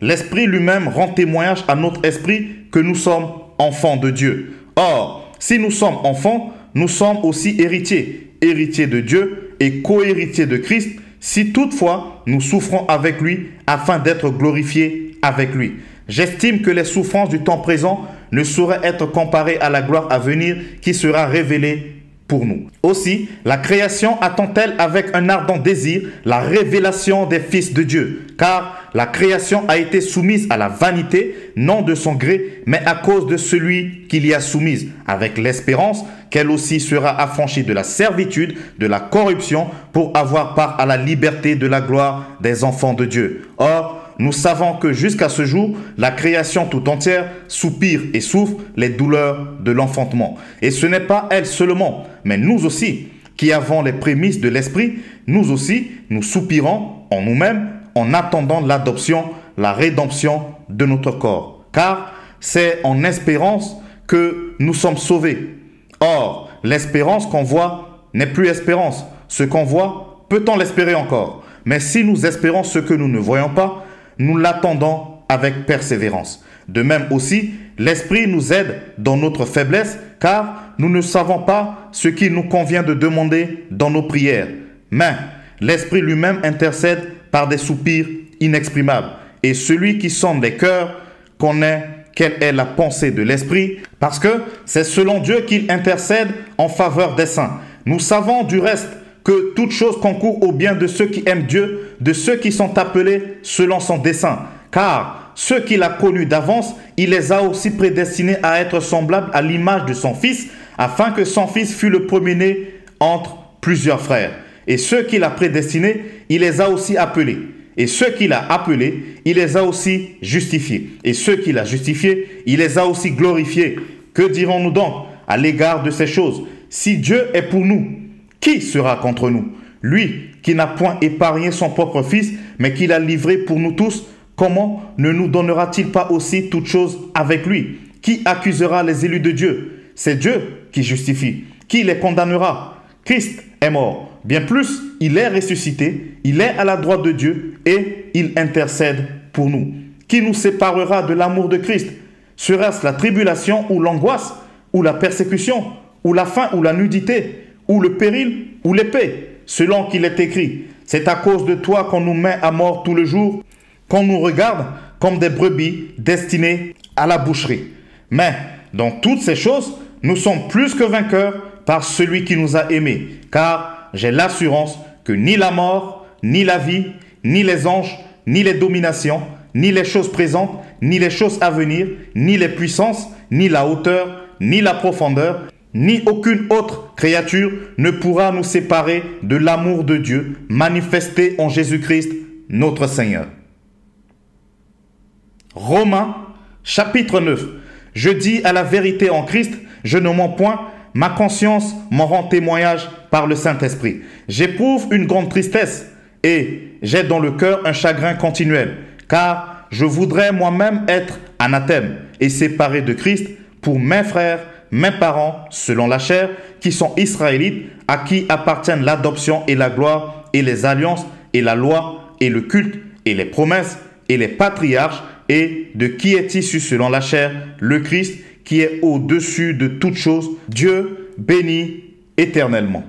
Speaker 1: L'Esprit lui-même rend témoignage à notre esprit que nous sommes enfants de Dieu. Or, si nous sommes enfants, nous sommes aussi héritiers, héritiers de Dieu et co-héritiers de Christ, si toutefois nous souffrons avec lui afin d'être glorifiés avec lui. J'estime que les souffrances du temps présent ne sauraient être comparées à la gloire à venir qui sera révélée pour nous. Aussi, la création attend-elle avec un ardent désir la révélation des fils de Dieu, car la création a été soumise à la vanité, non de son gré, mais à cause de celui qui l'y a soumise, avec l'espérance qu'elle aussi sera affranchie de la servitude, de la corruption, pour avoir part à la liberté de la gloire des enfants de Dieu. Or, nous savons que jusqu'à ce jour, la création tout entière soupire et souffre les douleurs de l'enfantement. Et ce n'est pas elle seulement, mais nous aussi, qui avons les prémices de l'esprit, nous aussi, nous soupirons en nous-mêmes en attendant l'adoption, la rédemption de notre corps. Car c'est en espérance que nous sommes sauvés. Or, l'espérance qu'on voit n'est plus espérance. Ce qu'on voit, peut-on l'espérer encore? Mais si nous espérons ce que nous ne voyons pas, nous l'attendons avec persévérance. De même aussi, l'Esprit nous aide dans notre faiblesse, car nous ne savons pas ce qu'il nous convient de demander dans nos prières. Mais l'Esprit lui-même intercède par des soupirs inexprimables. Et celui qui sonde les cœurs connaît quelle est la pensée de l'Esprit, parce que c'est selon Dieu qu'il intercède en faveur des saints. Nous savons du reste que toute chose concourt au bien de ceux qui aiment Dieu, de ceux qui sont appelés selon son dessein. Car ceux qu'il a connus d'avance, il les a aussi prédestinés à être semblables à l'image de son Fils, afin que son Fils fût le premier-né entre plusieurs frères. Et ceux qu'il a prédestinés, il les a aussi appelés. Et ceux qu'il a appelés, il les a aussi justifiés. Et ceux qu'il a justifiés, il les a aussi glorifiés. Que dirons-nous donc à l'égard de ces choses? Si Dieu est pour nous, qui sera contre nous? Lui qui n'a point épargné son propre Fils, mais qui l'a livré pour nous tous, comment ne nous donnera-t-il pas aussi toutes choses avec lui? Qui accusera les élus de Dieu? C'est Dieu qui justifie. Qui les condamnera? Christ est mort. Bien plus, il est ressuscité, il est à la droite de Dieu et il intercède pour nous. Qui nous séparera de l'amour de Christ? Serait-ce la tribulation ou l'angoisse, ou la persécution, ou la faim ou la nudité, ou le péril ou l'épée? Selon qu'il est écrit, c'est à cause de toi qu'on nous met à mort tout le jour, qu'on nous regarde comme des brebis destinées à la boucherie. Mais dans toutes ces choses, nous sommes plus que vainqueurs par celui qui nous a aimés, car j'ai l'assurance que ni la mort, ni la vie, ni les anges, ni les dominations, ni les choses présentes, ni les choses à venir, ni les puissances, ni la hauteur, ni la profondeur, ni aucune autre créature ne pourra nous séparer de l'amour de Dieu manifesté en Jésus-Christ, notre Seigneur. Romains, chapitre 9. Je dis à la vérité en Christ, je ne mens point, ma conscience m'en rend témoignage par le Saint-Esprit. J'éprouve une grande tristesse et j'ai dans le cœur un chagrin continuel, car je voudrais moi-même être anathème et séparé de Christ pour mes frères, mes parents, selon la chair, qui sont israélites, à qui appartiennent l'adoption et la gloire, et les alliances, et la loi, et le culte, et les promesses, et les patriarches, et de qui est issu selon la chair, le Christ, qui est au-dessus de toutes choses, Dieu béni éternellement.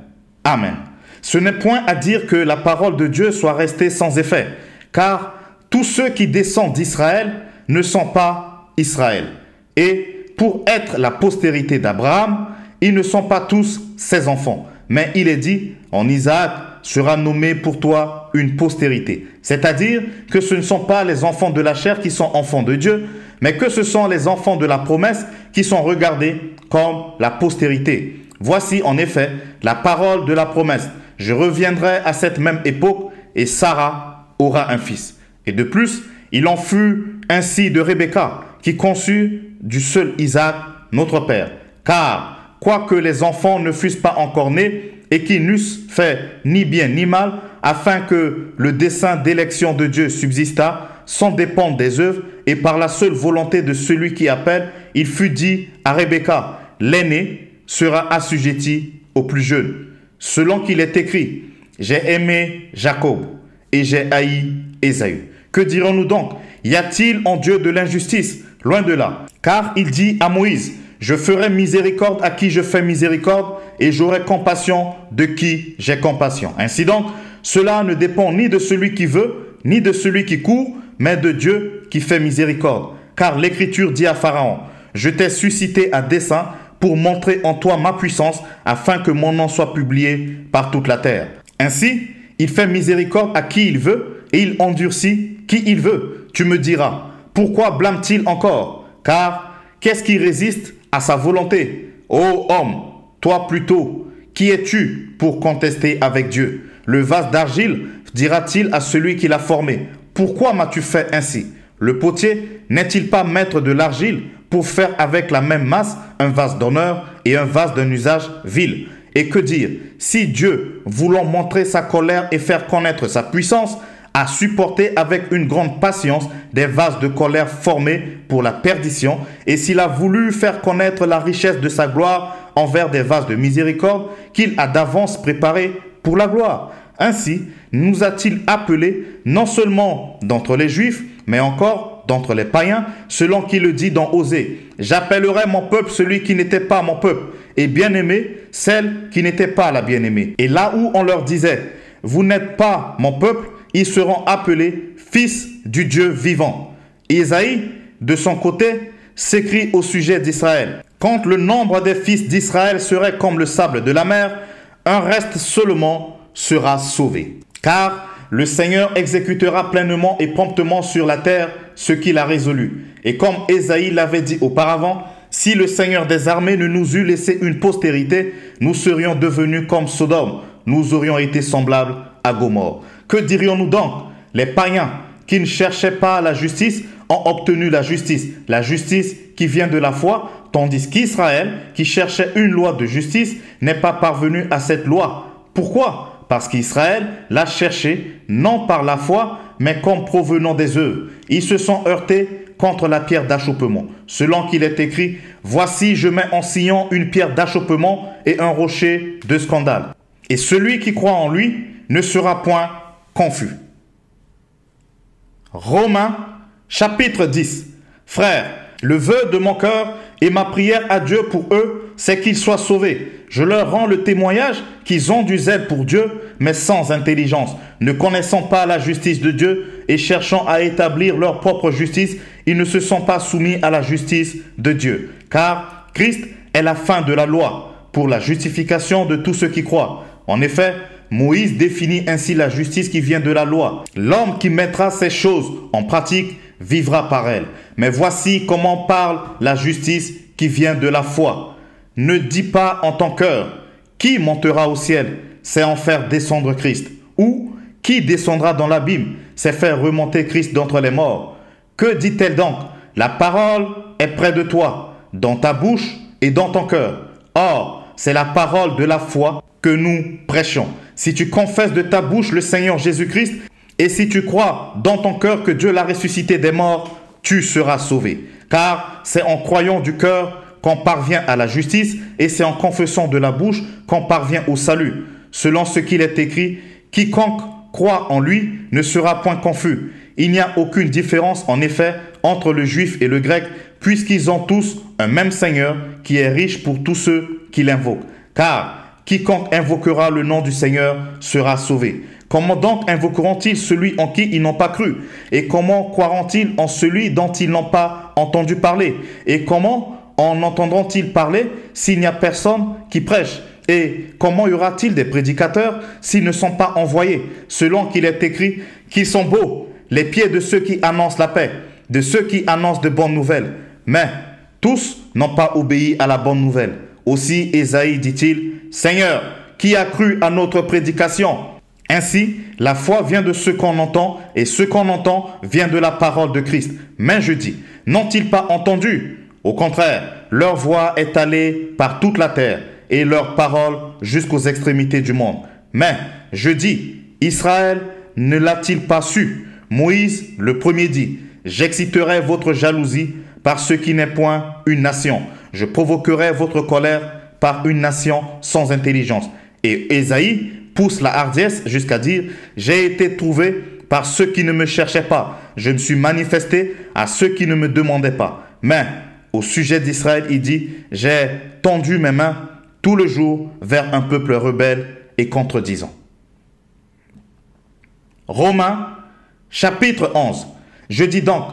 Speaker 1: Amen. Ce n'est point à dire que la parole de Dieu soit restée sans effet, car tous ceux qui descendent d'Israël ne sont pas Israël. Et pour être la postérité d'Abraham, ils ne sont pas tous ses enfants. Mais il est dit, en Isaac sera nommé pour toi une postérité. C'est-à-dire que ce ne sont pas les enfants de la chair qui sont enfants de Dieu, mais que ce sont les enfants de la promesse qui sont regardés comme la postérité. Voici en effet la parole de la promesse. Je reviendrai à cette même époque et Sarah aura un fils. Et de plus, il en fut ainsi de Rebecca, qui conçut du seul Isaac, notre père. Car, quoique les enfants ne fussent pas encore nés, et qui n'eussent fait ni bien ni mal, afin que le dessein d'élection de Dieu subsistât, sans dépendre des œuvres, et par la seule volonté de celui qui appelle, il fut dit à Rebecca, l'aîné sera assujetti au plus jeune. Selon qu'il est écrit, j'ai aimé Jacob, et j'ai haï Ésaü. Que dirons-nous donc? Y a-t-il en Dieu de l'injustice? Loin de là. Car il dit à Moïse, je ferai miséricorde à qui je fais miséricorde, et j'aurai compassion de qui j'ai compassion. Ainsi donc, cela ne dépend ni de celui qui veut, ni de celui qui court, mais de Dieu qui fait miséricorde. Car l'Écriture dit à Pharaon, je t'ai suscité à dessein pour montrer en toi ma puissance, afin que mon nom soit publié par toute la terre. Ainsi, il fait miséricorde à qui il veut, et il endurcit qui il veut. Tu me diras, pourquoi blâme-t-il encore? Car qu'est-ce qui résiste à sa volonté? Ô homme, toi plutôt, qui es-tu pour contester avec Dieu? Le vase d'argile dira-t-il à celui qui l'a formé, pourquoi m'as-tu fait ainsi? Le potier n'est-il pas maître de l'argile pour faire avec la même masse un vase d'honneur et un vase d'un usage vil? Et que dire, si Dieu, voulant montrer sa colère et faire connaître sa puissance, a supporté avec une grande patience des vases de colère formés pour la perdition, et s'il a voulu faire connaître la richesse de sa gloire envers des vases de miséricorde qu'il a d'avance préparés pour la gloire. Ainsi nous a-t-il appelés non seulement d'entre les Juifs, mais encore d'entre les païens, selon qu'il le dit dans Osée. J'appellerai mon peuple celui qui n'était pas mon peuple, et bien-aimé, celle qui n'était pas la bien-aimée. Et là où on leur disait, vous n'êtes pas mon peuple, ils seront appelés fils du Dieu vivant. Isaïe, de son côté, s'écrit au sujet d'Israël. Quand le nombre des fils d'Israël serait comme le sable de la mer, un reste seulement sera sauvé. Car le Seigneur exécutera pleinement et promptement sur la terre ce qu'il a résolu. Et comme Ésaïe l'avait dit auparavant, si le Seigneur des armées ne nous eût laissé une postérité, nous serions devenus comme Sodome, nous aurions été semblables à Gomorrhe. Que dirions-nous donc? Les païens qui ne cherchaient pas la justice ont obtenu la justice qui vient de la foi, tandis qu'Israël, qui cherchait une loi de justice, n'est pas parvenu à cette loi. Pourquoi? Parce qu'Israël l'a cherché, non par la foi, mais comme provenant des œuvres. Ils se sont heurtés contre la pierre d'achoppement. Selon qu'il est écrit, « Voici, je mets en Sion une pierre d'achoppement et un rocher de scandale. Et celui qui croit en lui ne sera point confus. » Romains, chapitre 10. Frères, le vœu de mon cœur et ma prière à Dieu pour eux, c'est qu'ils soient sauvés. Je leur rends le témoignage qu'ils ont du zèle pour Dieu, mais sans intelligence. Ne connaissant pas la justice de Dieu et cherchant à établir leur propre justice, ils ne se sont pas soumis à la justice de Dieu. Car Christ est la fin de la loi pour la justification de tous ceux qui croient. En effet, Moïse définit ainsi la justice qui vient de la loi. L'homme qui mettra ces choses en pratique vivra par elles. Mais voici comment parle la justice qui vient de la foi. Ne dis pas en ton cœur, qui montera au ciel? C'est en faire descendre Christ. Ou, qui descendra dans l'abîme? C'est faire remonter Christ d'entre les morts. Que dit-elle donc? La parole est près de toi, dans ta bouche et dans ton cœur. Or, c'est la parole de la foi que nous prêchons. Si tu confesses de ta bouche le Seigneur Jésus-Christ, et si tu crois dans ton cœur que Dieu l'a ressuscité des morts, tu seras sauvé. Car c'est en croyant du cœur qu'on parvient à la justice, et c'est en confessant de la bouche qu'on parvient au salut. Selon ce qu'il est écrit, quiconque croit en lui ne sera point confus. Il n'y a aucune différence en effet entre le juif et le grec, puisqu'ils ont tous un même Seigneur qui est riche pour tous ceux qui l'invoquent. Car quiconque invoquera le nom du Seigneur sera sauvé. Comment donc invoqueront-ils celui en qui ils n'ont pas cru? Et comment croiront-ils en celui dont ils n'ont pas entendu parler? Et comment en entendront-ils parler s'il n'y a personne qui prêche? Et comment y aura-t-il des prédicateurs s'ils ne sont pas envoyés? Selon qu'il est écrit qu'ils sont beaux, les pieds de ceux qui annoncent la paix, de ceux qui annoncent de bonnes nouvelles. Mais tous n'ont pas obéi à la bonne nouvelle. Aussi Ésaïe dit-il, « Seigneur, qui a cru à notre prédication ?» Ainsi, la foi vient de ce qu'on entend, et ce qu'on entend vient de la parole de Christ. Mais je dis, n'ont-ils pas entendu? Au contraire, leur voix est allée par toute la terre, et leur parole jusqu'aux extrémités du monde. Mais je dis, Israël ne l'a-t-il pas su? Moïse, le premier dit, j'exciterai votre jalousie par ce qui n'est point une nation. Je provoquerai votre colère par une nation sans intelligence. Et Ésaïe pousse la hardiesse jusqu'à dire, j'ai été trouvé par ceux qui ne me cherchaient pas. Je me suis manifesté à ceux qui ne me demandaient pas. Mais au sujet d'Israël, il dit, j'ai tendu mes mains tout le jour vers un peuple rebelle et contredisant. Romains, chapitre 11. Je dis donc,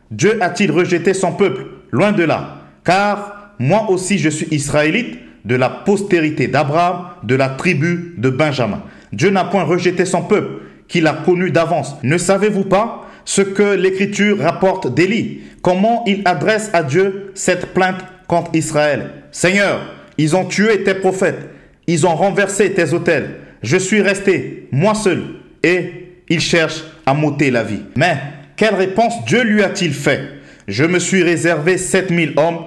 Speaker 1: Dieu a-t-il rejeté son peuple? Loin de là. Car moi aussi je suis israélite, de la postérité d'Abraham, de la tribu de Benjamin. Dieu n'a point rejeté son peuple, qu'il a connu d'avance. Ne savez-vous pas ce que l'Écriture rapporte d'Élie? Comment il adresse à Dieu cette plainte contre Israël? Seigneur, ils ont tué tes prophètes, ils ont renversé tes autels. Je suis resté, moi seul, et ils cherchent à m'ôter la vie. Mais quelle réponse Dieu lui a-t-il fait? Je me suis réservé 7000 hommes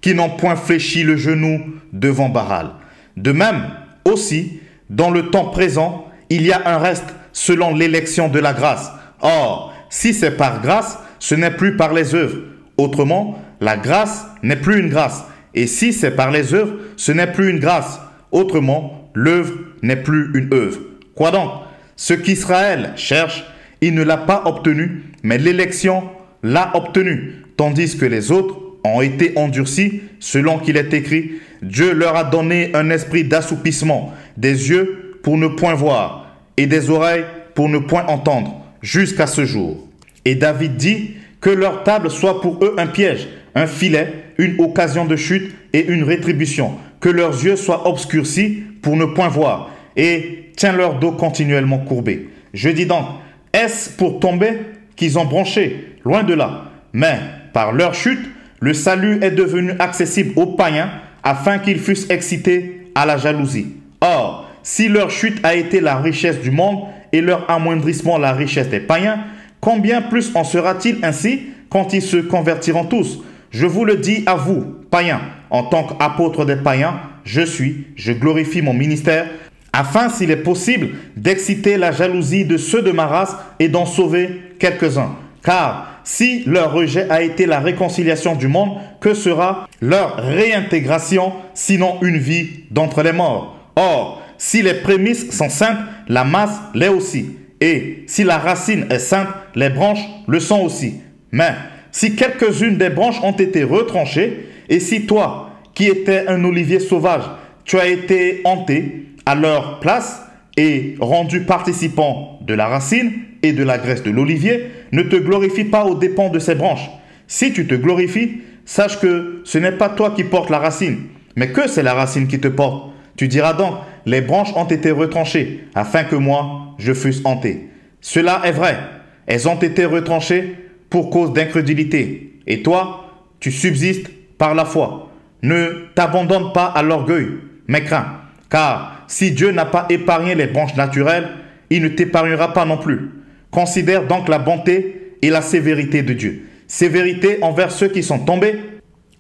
Speaker 1: qui n'ont point fléchi le genou devant Baal. De même, aussi, dans le temps présent, il y a un reste selon l'élection de la grâce. Or, si c'est par grâce, ce n'est plus par les œuvres. Autrement, la grâce n'est plus une grâce. Et si c'est par les œuvres, ce n'est plus une grâce. Autrement, l'œuvre n'est plus une œuvre. Quoi donc? Ce qu'Israël cherche, il ne l'a pas obtenu, mais l'élection l'a obtenu, tandis que les autres ont été endurcis, selon qu'il est écrit, Dieu leur a donné un esprit d'assoupissement, des yeux pour ne point voir, et des oreilles pour ne point entendre, jusqu'à ce jour. Et David dit que leur table soit pour eux un piège, un filet, une occasion de chute et une rétribution, que leurs yeux soient obscurcis pour ne point voir, et tiens leur dos continuellement courbé. Je dis donc, est-ce pour tomber qu'ils ont bronché? Loin de là. Mais par leur chute, le salut est devenu accessible aux païens afin qu'ils fussent excités à la jalousie. Or, si leur chute a été la richesse du monde et leur amoindrissement la richesse des païens, combien plus en sera-t-il ainsi quand ils se convertiront tous? Je vous le dis à vous, païens, en tant qu'apôtre des païens, je glorifie mon ministère, afin, s'il est possible, d'exciter la jalousie de ceux de ma race et d'en sauver quelques-uns. Car si leur rejet a été la réconciliation du monde, que sera leur réintégration, sinon une vie d'entre les morts? Or, si les prémices sont saintes, la masse l'est aussi. Et si la racine est sainte, les branches le sont aussi. Mais si quelques-unes des branches ont été retranchées, et si toi, qui étais un olivier sauvage, tu as été hanté à leur place et rendu participant de la racine et de la graisse de l'olivier, ne te glorifie pas aux dépens de ces branches. Si tu te glorifies, sache que ce n'est pas toi qui portes la racine, mais que c'est la racine qui te porte. Tu diras donc, les branches ont été retranchées, afin que moi, je fusse hanté. Cela est vrai, elles ont été retranchées pour cause d'incrédulité. Et toi, tu subsistes par la foi. Ne t'abandonne pas à l'orgueil, mais crains. Car si Dieu n'a pas épargné les branches naturelles, il ne t'épargnera pas non plus. Considère donc la bonté et la sévérité de Dieu. Sévérité envers ceux qui sont tombés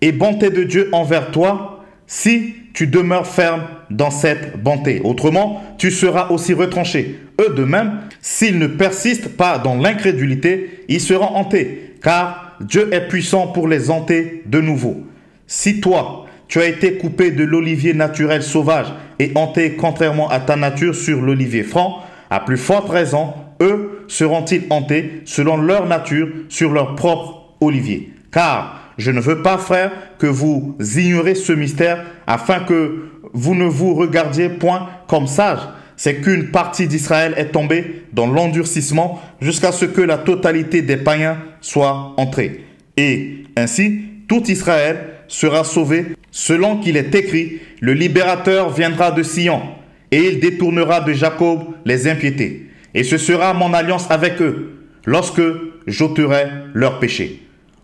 Speaker 1: et bonté de Dieu envers toi si tu demeures ferme dans cette bonté. Autrement, tu seras aussi retranché. Eux de même, s'ils ne persistent pas dans l'incrédulité, ils seront hantés, car Dieu est puissant pour les hanter de nouveau. Si toi, tu as été coupé de l'olivier naturel sauvage et hanté contrairement à ta nature sur l'olivier franc, à plus forte raison, eux seront-ils hantés selon leur nature sur leur propre olivier. Car je ne veux pas, frères, que vous ignorez ce mystère afin que vous ne vous regardiez point comme sages. C'est qu'une partie d'Israël est tombée dans l'endurcissement jusqu'à ce que la totalité des païens soit entrée. Et ainsi, tout Israël sera sauvé selon qu'il est écrit, le libérateur viendra de Sion et il détournera de Jacob les impiétés. Et ce sera mon alliance avec eux lorsque j'ôterai leurs péchés.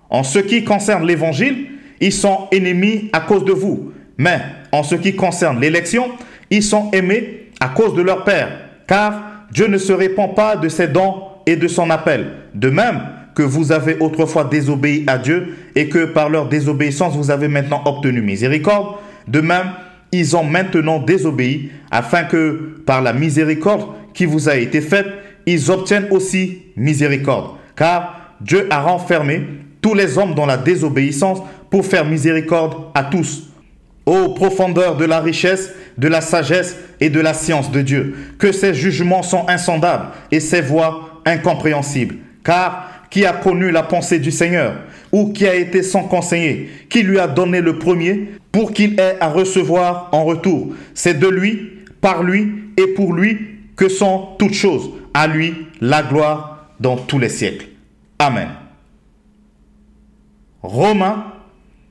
Speaker 1: En ce qui concerne l'évangile, ils sont ennemis à cause de vous. Mais en ce qui concerne l'élection, ils sont aimés à cause de leur Père. Car Dieu ne se répand pas de ses dons et de son appel. De même que vous avez autrefois désobéi à Dieu et que par leur désobéissance vous avez maintenant obtenu miséricorde, de même ils ont maintenant désobéi afin que par la miséricorde qui vous a été faite, ils obtiennent aussi miséricorde. Car Dieu a renfermé tous les hommes dans la désobéissance pour faire miséricorde à tous. Ô profondeur de la richesse, de la sagesse et de la science de Dieu, que ses jugements sont insondables et ses voies incompréhensibles. Car qui a connu la pensée du Seigneur, ou qui a été son conseiller, qui lui a donné le premier pour qu'il ait à recevoir en retour? C'est de lui, par lui et pour lui que sont toutes choses. À lui la gloire dans tous les siècles. Amen. Romains,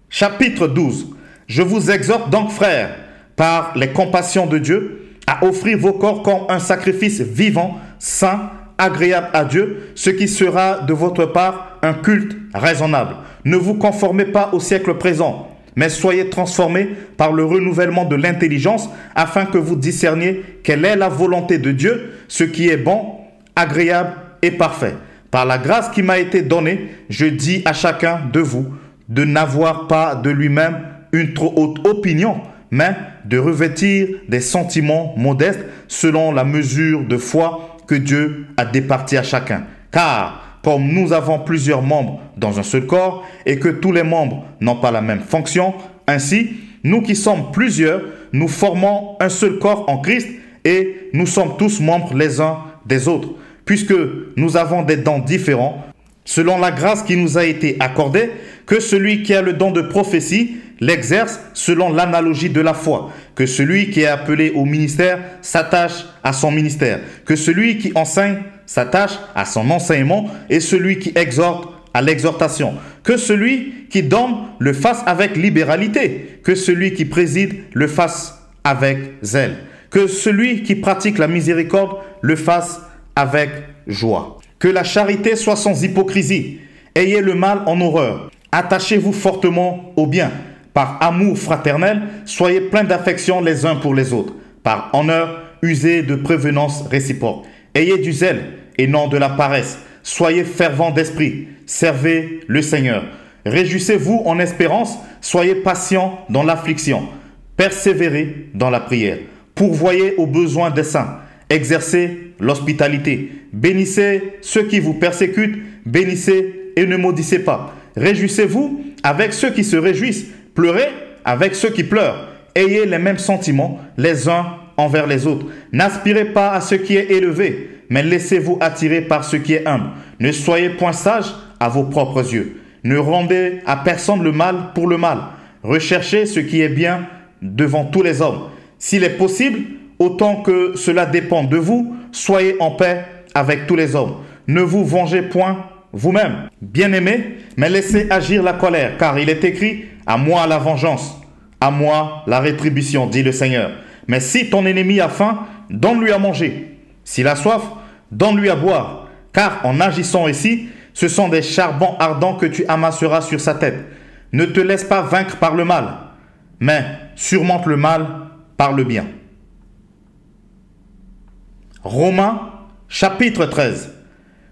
Speaker 1: chapitre 12. Je vous exhorte donc, frères, par les compassions de Dieu, à offrir vos corps comme un sacrifice vivant, saint, agréable à Dieu, ce qui sera de votre part un culte raisonnable. Ne vous conformez pas au siècle présent, mais soyez transformés par le renouvellement de l'intelligence, afin que vous discerniez quelle est la volonté de Dieu, ce qui est bon, agréable et parfait. Par la grâce qui m'a été donnée, je dis à chacun de vous de n'avoir pas de lui-même une trop haute opinion, mais de revêtir des sentiments modestes selon la mesure de foi que Dieu a départi à chacun. Car comme nous avons plusieurs membres dans un seul corps et que tous les membres n'ont pas la même fonction, ainsi, nous qui sommes plusieurs, nous formons un seul corps en Christ et nous sommes tous membres les uns des autres. Puisque nous avons des dons différents, selon la grâce qui nous a été accordée, que celui qui a le don de prophétie l'exerce selon l'analogie de la foi, que celui qui est appelé au ministère s'attache à son ministère, que celui qui enseigne s'attache à son enseignement et celui qui exhorte à l'exhortation, que celui qui donne le fasse avec libéralité, que celui qui préside le fasse avec zèle, que celui qui pratique la miséricorde le fasse avec joie. Que la charité soit sans hypocrisie. Ayez le mal en horreur. Attachez-vous fortement au bien. Par amour fraternel, soyez pleins d'affection les uns pour les autres. Par honneur, usez de prévenance réciproque. Ayez du zèle et non de la paresse. Soyez fervents d'esprit. Servez le Seigneur. Réjouissez-vous en espérance. Soyez patients dans l'affliction. Persévérez dans la prière. Pourvoyez aux besoins des saints. Exercez l'hospitalité. Bénissez ceux qui vous persécutent. Bénissez et ne maudissez pas. Réjouissez-vous avec ceux qui se réjouissent. Pleurez avec ceux qui pleurent. Ayez les mêmes sentiments les uns envers les autres. N'aspirez pas à ce qui est élevé, mais laissez-vous attirer par ce qui est humble. Ne soyez point sages à vos propres yeux. Ne rendez à personne le mal pour le mal. Recherchez ce qui est bien devant tous les hommes. S'il est possible, autant que cela dépend de vous, soyez en paix avec tous les hommes. Ne vous vengez point vous-même, bien-aimés, mais laissez agir la colère, car il est écrit « À moi la vengeance, à moi la rétribution, dit le Seigneur. Mais si ton ennemi a faim, donne-lui à manger. S'il a soif, donne-lui à boire. Car en agissant ici, ce sont des charbons ardents que tu amasseras sur sa tête. Ne te laisse pas vaincre par le mal, mais surmonte le mal par le bien. » Romains, chapitre 13.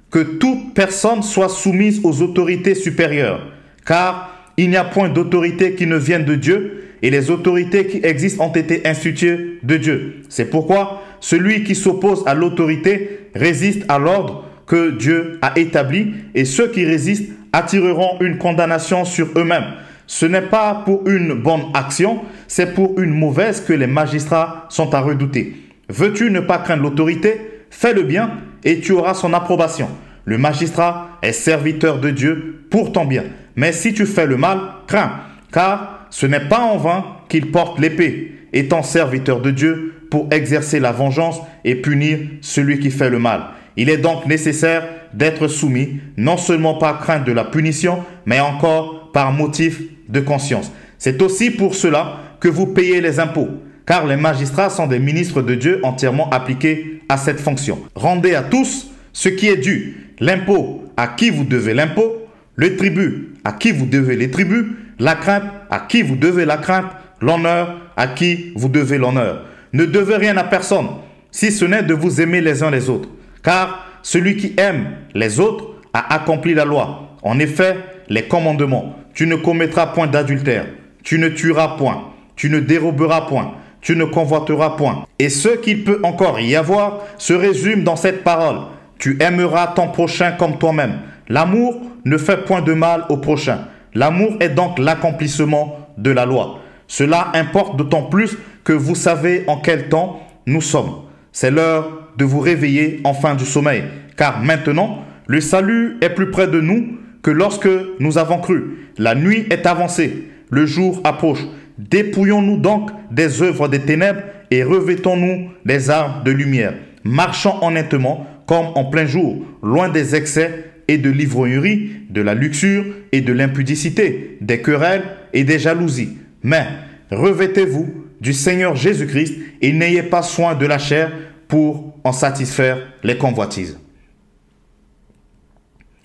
Speaker 1: Que toute personne soit soumise aux autorités supérieures, car il n'y a point d'autorité qui ne vienne de Dieu, et les autorités qui existent ont été instituées de Dieu. C'est pourquoi celui qui s'oppose à l'autorité résiste à l'ordre que Dieu a établi, et ceux qui résistent attireront une condamnation sur eux-mêmes. Ce n'est pas pour une bonne action, c'est pour une mauvaise que les magistrats sont à redouter. Veux-tu ne pas craindre l'autorité? Fais le bien et tu auras son approbation. Le magistrat est serviteur de Dieu pour ton bien. Mais si tu fais le mal, crains, car ce n'est pas en vain qu'il porte l'épée, étant serviteur de Dieu pour exercer la vengeance et punir celui qui fait le mal. Il est donc nécessaire d'être soumis, non seulement par crainte de la punition, mais encore par motif de conscience. C'est aussi pour cela que vous payez les impôts, car les magistrats sont des ministres de Dieu entièrement appliqués à cette fonction. Rendez à tous ce qui est dû, l'impôt à qui vous devez l'impôt, le tribut à qui vous devez les tributs, la crainte à qui vous devez la crainte, l'honneur à qui vous devez l'honneur. Ne devez rien à personne, si ce n'est de vous aimer les uns les autres, car celui qui aime les autres a accompli la loi. En effet, les commandements: tu ne commettras point d'adultère, tu ne tueras point, tu ne déroberas point, tu ne convoiteras point. Et ce qu'il peut encore y avoir se résume dans cette parole: tu aimeras ton prochain comme toi-même. L'amour ne fait point de mal au prochain. L'amour est donc l'accomplissement de la loi. Cela importe d'autant plus que vous savez en quel temps nous sommes. C'est l'heure de vous réveiller enfin du sommeil, car maintenant, le salut est plus près de nous que lorsque nous avons cru. La nuit est avancée, le jour approche. Dépouillons-nous donc des œuvres des ténèbres et revêtons-nous des armes de lumière. Marchons honnêtement comme en plein jour, loin des excès et de l'ivrognerie, de la luxure et de l'impudicité, des querelles et des jalousies. Mais revêtez-vous du Seigneur Jésus-Christ et n'ayez pas soin de la chair pour en satisfaire les convoitises.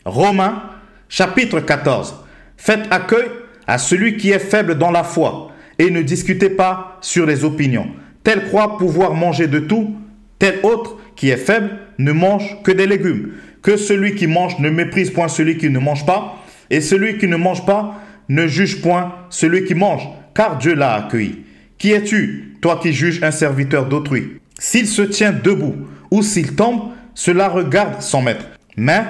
Speaker 1: Romains, chapitre 14. Faites accueil à celui qui est faible dans la foi et ne discutez pas sur les opinions. Tel croit pouvoir manger de tout, tel autre qui est faible ne mange que des légumes. Que celui qui mange ne méprise point celui qui ne mange pas, et celui qui ne mange pas ne juge point celui qui mange, car Dieu l'a accueilli. Qui es-tu, toi qui juges un serviteur d'autrui? S'il se tient debout ou s'il tombe, cela regarde son maître. Mais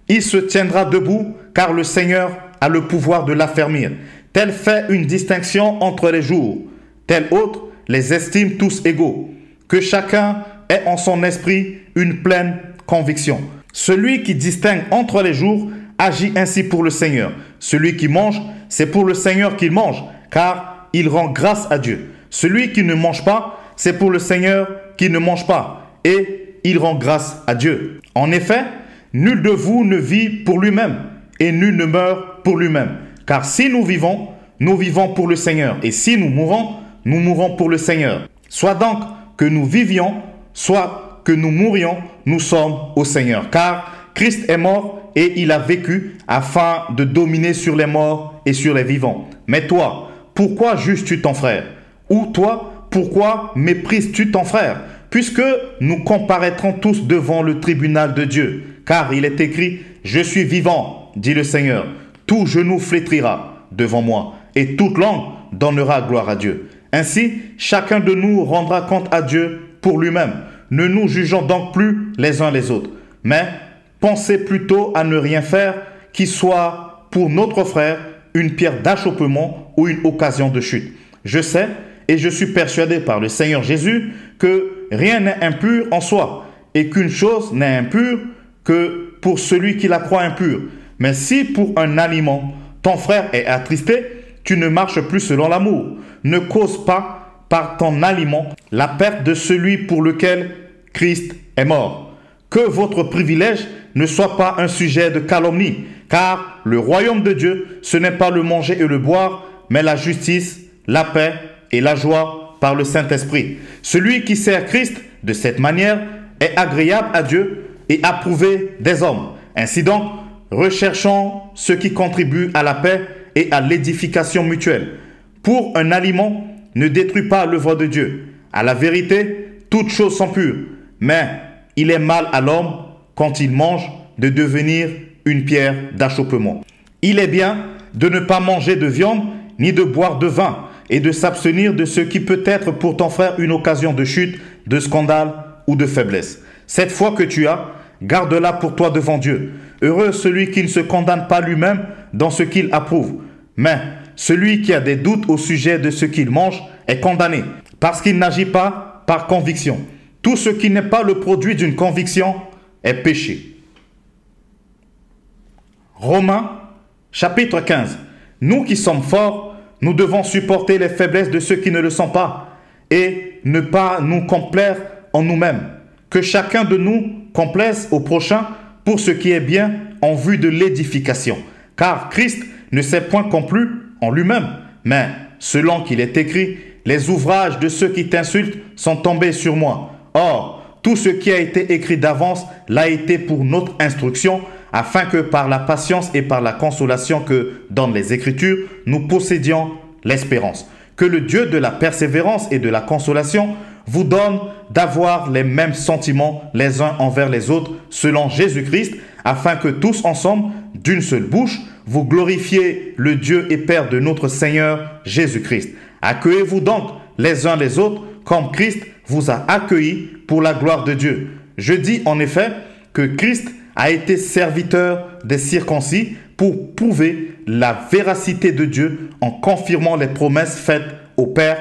Speaker 1: il se tiendra debout, car le Seigneur a le pouvoir de l'affermir. Tel fait une distinction entre les jours, tel autre les estime tous égaux. Que chacun ait en son esprit une pleine conviction. Celui qui distingue entre les jours agis ainsi pour le Seigneur. Celui qui mange, c'est pour le Seigneur qu'il mange, car il rend grâce à Dieu. Celui qui ne mange pas, c'est pour le Seigneur qu'il ne mange pas, et il rend grâce à Dieu. En effet, nul de vous ne vit pour lui-même, et nul ne meurt pour lui-même. Car si nous vivons pour le Seigneur, et si nous mourrons pour le Seigneur. Soit donc que nous vivions, soit que nous mourions, nous sommes au Seigneur. Car Christ est mort et il a vécu afin de dominer sur les morts et sur les vivants. Mais toi, pourquoi juges-tu ton frère? Ou toi, pourquoi méprises-tu ton frère? Puisque nous comparaîtrons tous devant le tribunal de Dieu. Car il est écrit, « Je suis vivant, dit le Seigneur. Tout genou flétrira devant moi, et toute langue donnera gloire à Dieu. » Ainsi, chacun de nous rendra compte à Dieu pour lui-même. Ne nous jugeons donc plus les uns les autres, mais pensez plutôt à ne rien faire qui soit pour notre frère une pierre d'achoppement ou une occasion de chute. Je sais et je suis persuadé par le Seigneur Jésus que rien n'est impur en soi et qu'une chose n'est impure que pour celui qui la croit impure. Mais si pour un aliment, ton frère est attristé, tu ne marches plus selon l'amour. Ne cause pas par ton aliment la perte de celui pour lequel Christ est mort. Que votre privilège ne soit pas un sujet de calomnie, car le royaume de Dieu, ce n'est pas le manger et le boire, mais la justice, la paix et la joie par le Saint-Esprit. Celui qui sert Christ de cette manière est agréable à Dieu et approuvé des hommes. Ainsi donc, recherchons ce qui contribue à la paix et à l'édification mutuelle. Pour un aliment, ne détruis pas l'œuvre de Dieu. À la vérité, toutes choses sont pures, mais il est mal à l'homme, quand il mange, de devenir une pierre d'achoppement. Il est bien de ne pas manger de viande, ni de boire de vin, et de s'abstenir de ce qui peut être pour ton frère une occasion de chute, de scandale ou de faiblesse. Cette foi que tu as, garde-la pour toi devant Dieu. Heureux celui qui ne se condamne pas lui-même dans ce qu'il approuve. Mais celui qui a des doutes au sujet de ce qu'il mange est condamné, parce qu'il n'agit pas par conviction. Tout ce qui n'est pas le produit d'une conviction est péché. Romains, chapitre 15. Nous qui sommes forts, nous devons supporter les faiblesses de ceux qui ne le sont pas, et ne pas nous complaire en nous-mêmes. Que chacun de nous complaise au prochain pour ce qui est bien en vue de l'édification. Car Christ ne s'est point complu en lui-même, mais selon qu'il est écrit, les ouvrages de ceux qui t'insultent sont tombés sur moi. Or, tout ce qui a été écrit d'avance l'a été pour notre instruction, afin que par la patience et par la consolation que donnent les Écritures, nous possédions l'espérance. Que le Dieu de la persévérance et de la consolation vous donne d'avoir les mêmes sentiments les uns envers les autres selon Jésus-Christ, afin que tous ensemble, d'une seule bouche, vous glorifiez le Dieu et Père de notre Seigneur Jésus-Christ. Accueillez-vous donc les uns les autres comme Christ vous a accueillis pour la gloire de Dieu. Je dis en effet que Christ a été serviteur des circoncis pour prouver la véracité de Dieu en confirmant les promesses faites au Père,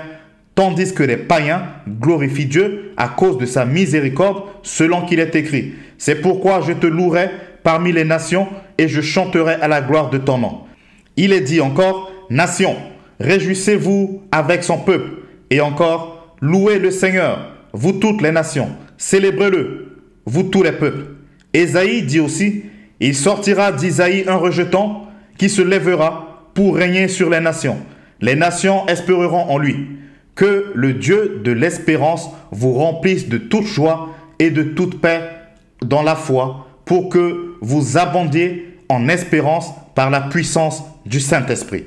Speaker 1: tandis que les païens glorifient Dieu à cause de sa miséricorde, selon qu'il est écrit. C'est pourquoi je te louerai parmi les nations et je chanterai à la gloire de ton nom. Il est dit encore, nations, réjouissez-vous avec son peuple. Et encore, louez le Seigneur, vous toutes les nations, célébrez-le, vous tous les peuples. Ésaïe dit aussi, il sortira d'Isaïe un rejeton qui se lèvera pour régner sur les nations. Les nations espéreront en lui. Que le Dieu de l'espérance vous remplisse de toute joie et de toute paix dans la foi, pour que vous abondiez en espérance par la puissance du Saint-Esprit.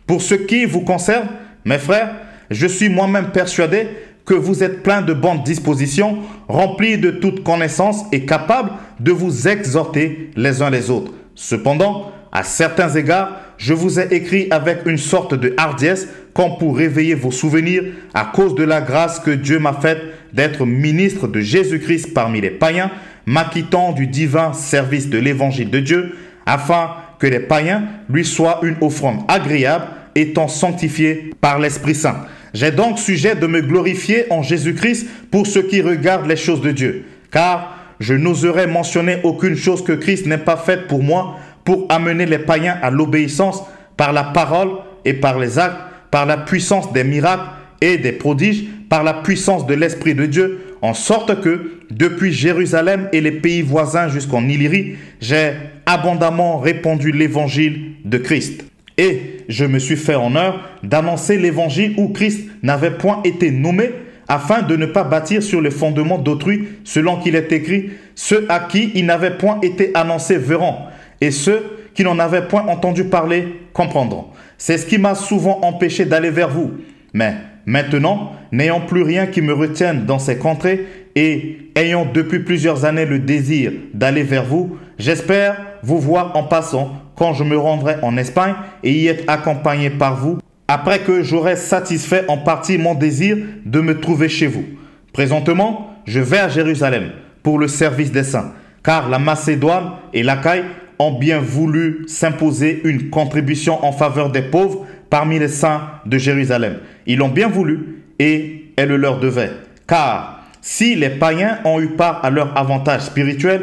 Speaker 1: Pour ce qui vous concerne, mes frères, je suis moi-même persuadé que vous êtes pleins de bonnes dispositions, remplis de toute connaissance et capables de vous exhorter les uns les autres. Cependant, à certains égards, je vous ai écrit avec une sorte de hardiesse, comme pour réveiller vos souvenirs à cause de la grâce que Dieu m'a faite d'être ministre de Jésus-Christ parmi les païens, m'acquittant du divin service de l'évangile de Dieu, afin que les païens lui soient une offrande agréable, étant sanctifiés par l'Esprit Saint. J'ai donc sujet de me glorifier en Jésus-Christ pour ce qui regarde les choses de Dieu, car je n'oserais mentionner aucune chose que Christ n'ait pas faite pour moi, pour amener les païens à l'obéissance par la parole et par les actes, par la puissance des miracles et des prodiges, par la puissance de l'Esprit de Dieu, en sorte que, depuis Jérusalem et les pays voisins jusqu'en Illyrie, j'ai abondamment répandu l'évangile de Christ. Et je me suis fait honneur d'annoncer l'évangile où Christ n'avait point été nommé, afin de ne pas bâtir sur les fondements d'autrui, selon qu'il est écrit, ceux à qui il n'avait point été annoncé verront, et ceux qui n'en avaient point entendu parler comprendront. C'est ce qui m'a souvent empêché d'aller vers vous. Mais maintenant, n'ayant plus rien qui me retienne dans ces contrées, et ayant depuis plusieurs années le désir d'aller vers vous, j'espère vous voir en passant quand je me rendrai en Espagne et y être accompagné par vous, après que j'aurai satisfait en partie mon désir de me trouver chez vous. Présentement, je vais à Jérusalem pour le service des saints, car la Macédoine et l'Achaïe ont bien voulu s'imposer une contribution en faveur des pauvres parmi les saints de Jérusalem. Ils l'ont bien voulu et elle leur devait. Car si les païens ont eu part à leur avantage spirituel,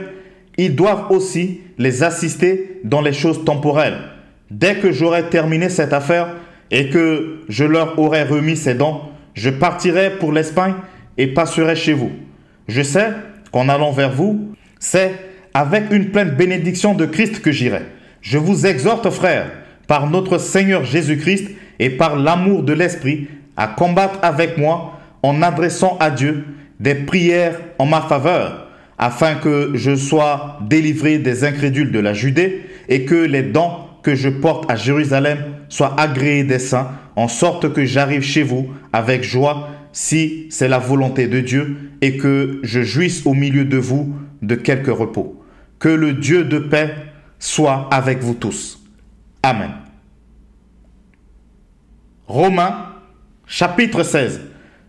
Speaker 1: ils doivent aussi les assister dans les choses temporelles. Dès que j'aurai terminé cette affaire et que je leur aurai remis ces dons, je partirai pour l'Espagne et passerai chez vous. Je sais qu'en allant vers vous, c'est avec une pleine bénédiction de Christ que j'irai. Je vous exhorte, frères, par notre Seigneur Jésus-Christ et par l'amour de l'Esprit, à combattre avec moi en adressant à Dieu des prières en ma faveur, afin que je sois délivré des incrédules de la Judée et que les dons que je porte à Jérusalem soient agréés des saints, en sorte que j'arrive chez vous avec joie, si c'est la volonté de Dieu, et que je jouisse au milieu de vous de quelque repos. Que le Dieu de paix soit avec vous tous. Amen. Romains, chapitre 16.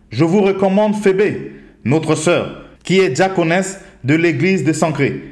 Speaker 1: Je vous recommande Phébé, notre sœur, qui est diaconesse de l'église de Sancré,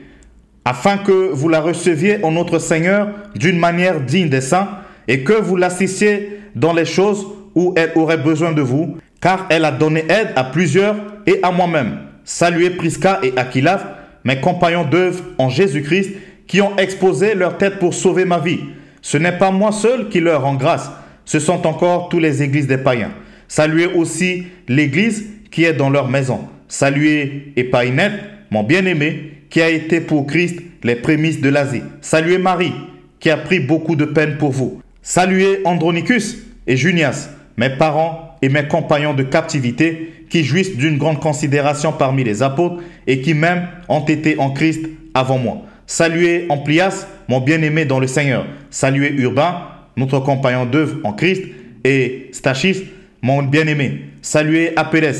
Speaker 1: afin que vous la receviez en notre Seigneur d'une manière digne des saints, et que vous l'assistiez dans les choses où elle aurait besoin de vous, car elle a donné aide à plusieurs et à moi-même. Saluez Prisca et Aquila, mes compagnons d'œuvre en Jésus-Christ, qui ont exposé leur tête pour sauver ma vie. Ce n'est pas moi seul qui leur rend grâce, ce sont encore tous les églises des païens. Saluez aussi l'église qui est dans leur maison. Saluez Épaïnette, mon bien-aimé, qui a été pour Christ les prémices de l'Asie. Saluez Marie, qui a pris beaucoup de peine pour vous. Saluez Andronicus et Junias, mes parents et mes compagnons de captivité, qui jouissent d'une grande considération parmi les apôtres et qui même ont été en Christ avant moi. Saluez Amplias, mon bien-aimé dans le Seigneur. Saluez Urbain, notre compagnon d'œuvre en Christ, et Stachis, mon bien-aimé. Saluez Apelles,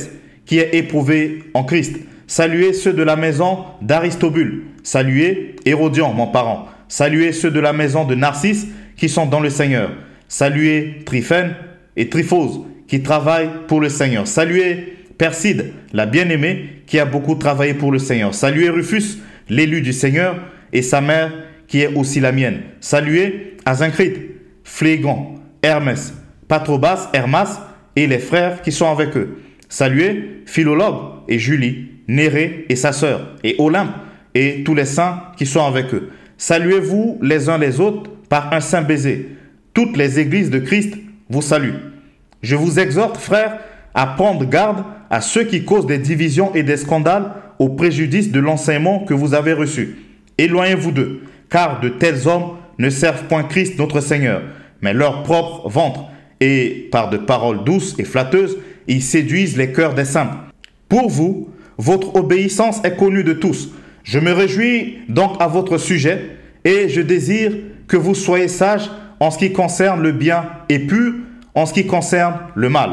Speaker 1: qui est éprouvé en Christ. Saluez ceux de la maison d'Aristobule. Saluez Hérodion, mon parent. Saluez ceux de la maison de Narcisse, qui sont dans le Seigneur. Saluez Tryphène et Tryphose, qui travaillent pour le Seigneur. Saluez Perside, la bien-aimée, qui a beaucoup travaillé pour le Seigneur. Saluez Rufus, l'élu du Seigneur, et sa mère, qui est aussi la mienne. Saluez Azincrite, Phlégon, Hermès, Patrobas, Hermas, et les frères qui sont avec eux. Saluez Philologue et Julie, Nérée et sa sœur, et Olympe, et tous les saints qui sont avec eux. Saluez-vous les uns les autres par un saint baiser. Toutes les églises de Christ vous saluent. Je vous exhorte, frères, à prendre garde à ceux qui causent des divisions et des scandales au préjudice de l'enseignement que vous avez reçu. Éloignez-vous d'eux, car de tels hommes ne servent point Christ notre Seigneur, mais leur propre ventre, et par de paroles douces et flatteuses, ils séduisent les cœurs des simples. Pour vous, votre obéissance est connue de tous. Je me réjouis donc à votre sujet, et je désire que vous soyez sages en ce qui concerne le bien et purs en ce qui concerne le mal.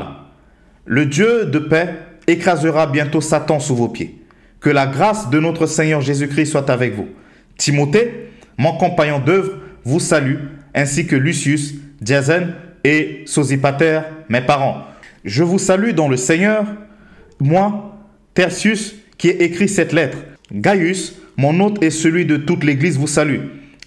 Speaker 1: Le Dieu de paix écrasera bientôt Satan sous vos pieds. Que la grâce de notre Seigneur Jésus-Christ soit avec vous. Timothée, mon compagnon d'œuvre, vous salue, ainsi que Lucius, Diazen et Sosipater, mes parents. Je vous salue dans le Seigneur, moi, Tertius, qui ai écrit cette lettre. Gaius, mon hôte et celui de toute l'Église vous salue.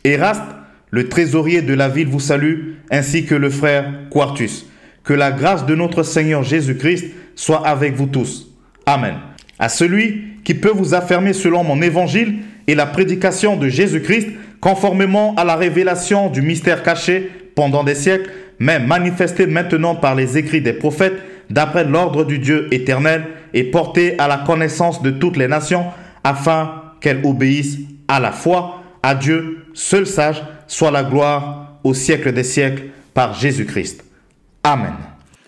Speaker 1: Éraste, le trésorier de la ville vous salue, ainsi que le frère Quartus. Que la grâce de notre Seigneur Jésus-Christ soit avec vous tous. Amen. À celui qui peut vous affirmer selon mon évangile et la prédication de Jésus-Christ, conformément à la révélation du mystère caché pendant des siècles, mais manifesté maintenant par les écrits des prophètes, d'après l'ordre du Dieu éternel, et porté à la connaissance de toutes les nations, afin qu'elles obéissent à la foi, à Dieu, seul sage, soit la gloire au siècle des siècles, par Jésus-Christ. Amen.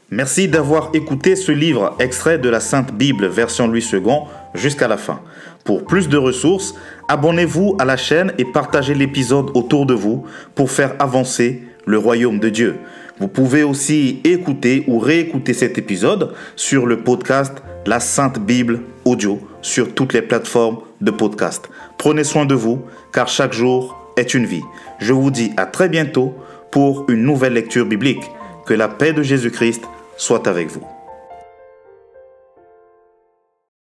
Speaker 1: Merci d'avoir écouté ce livre extrait de la Sainte Bible version Louis II jusqu'à la fin. Pour plus de ressources, abonnez-vous à la chaîne et partagez l'épisode autour de vous pour faire avancer le royaume de Dieu. Vous pouvez aussi écouter ou réécouter cet épisode sur le podcast La Sainte Bible Audio sur toutes les plateformes de podcast. Prenez soin de vous car chaque jour est une vie. Je vous dis à très bientôt pour une nouvelle lecture biblique. Que la paix de Jésus-Christ soit avec vous.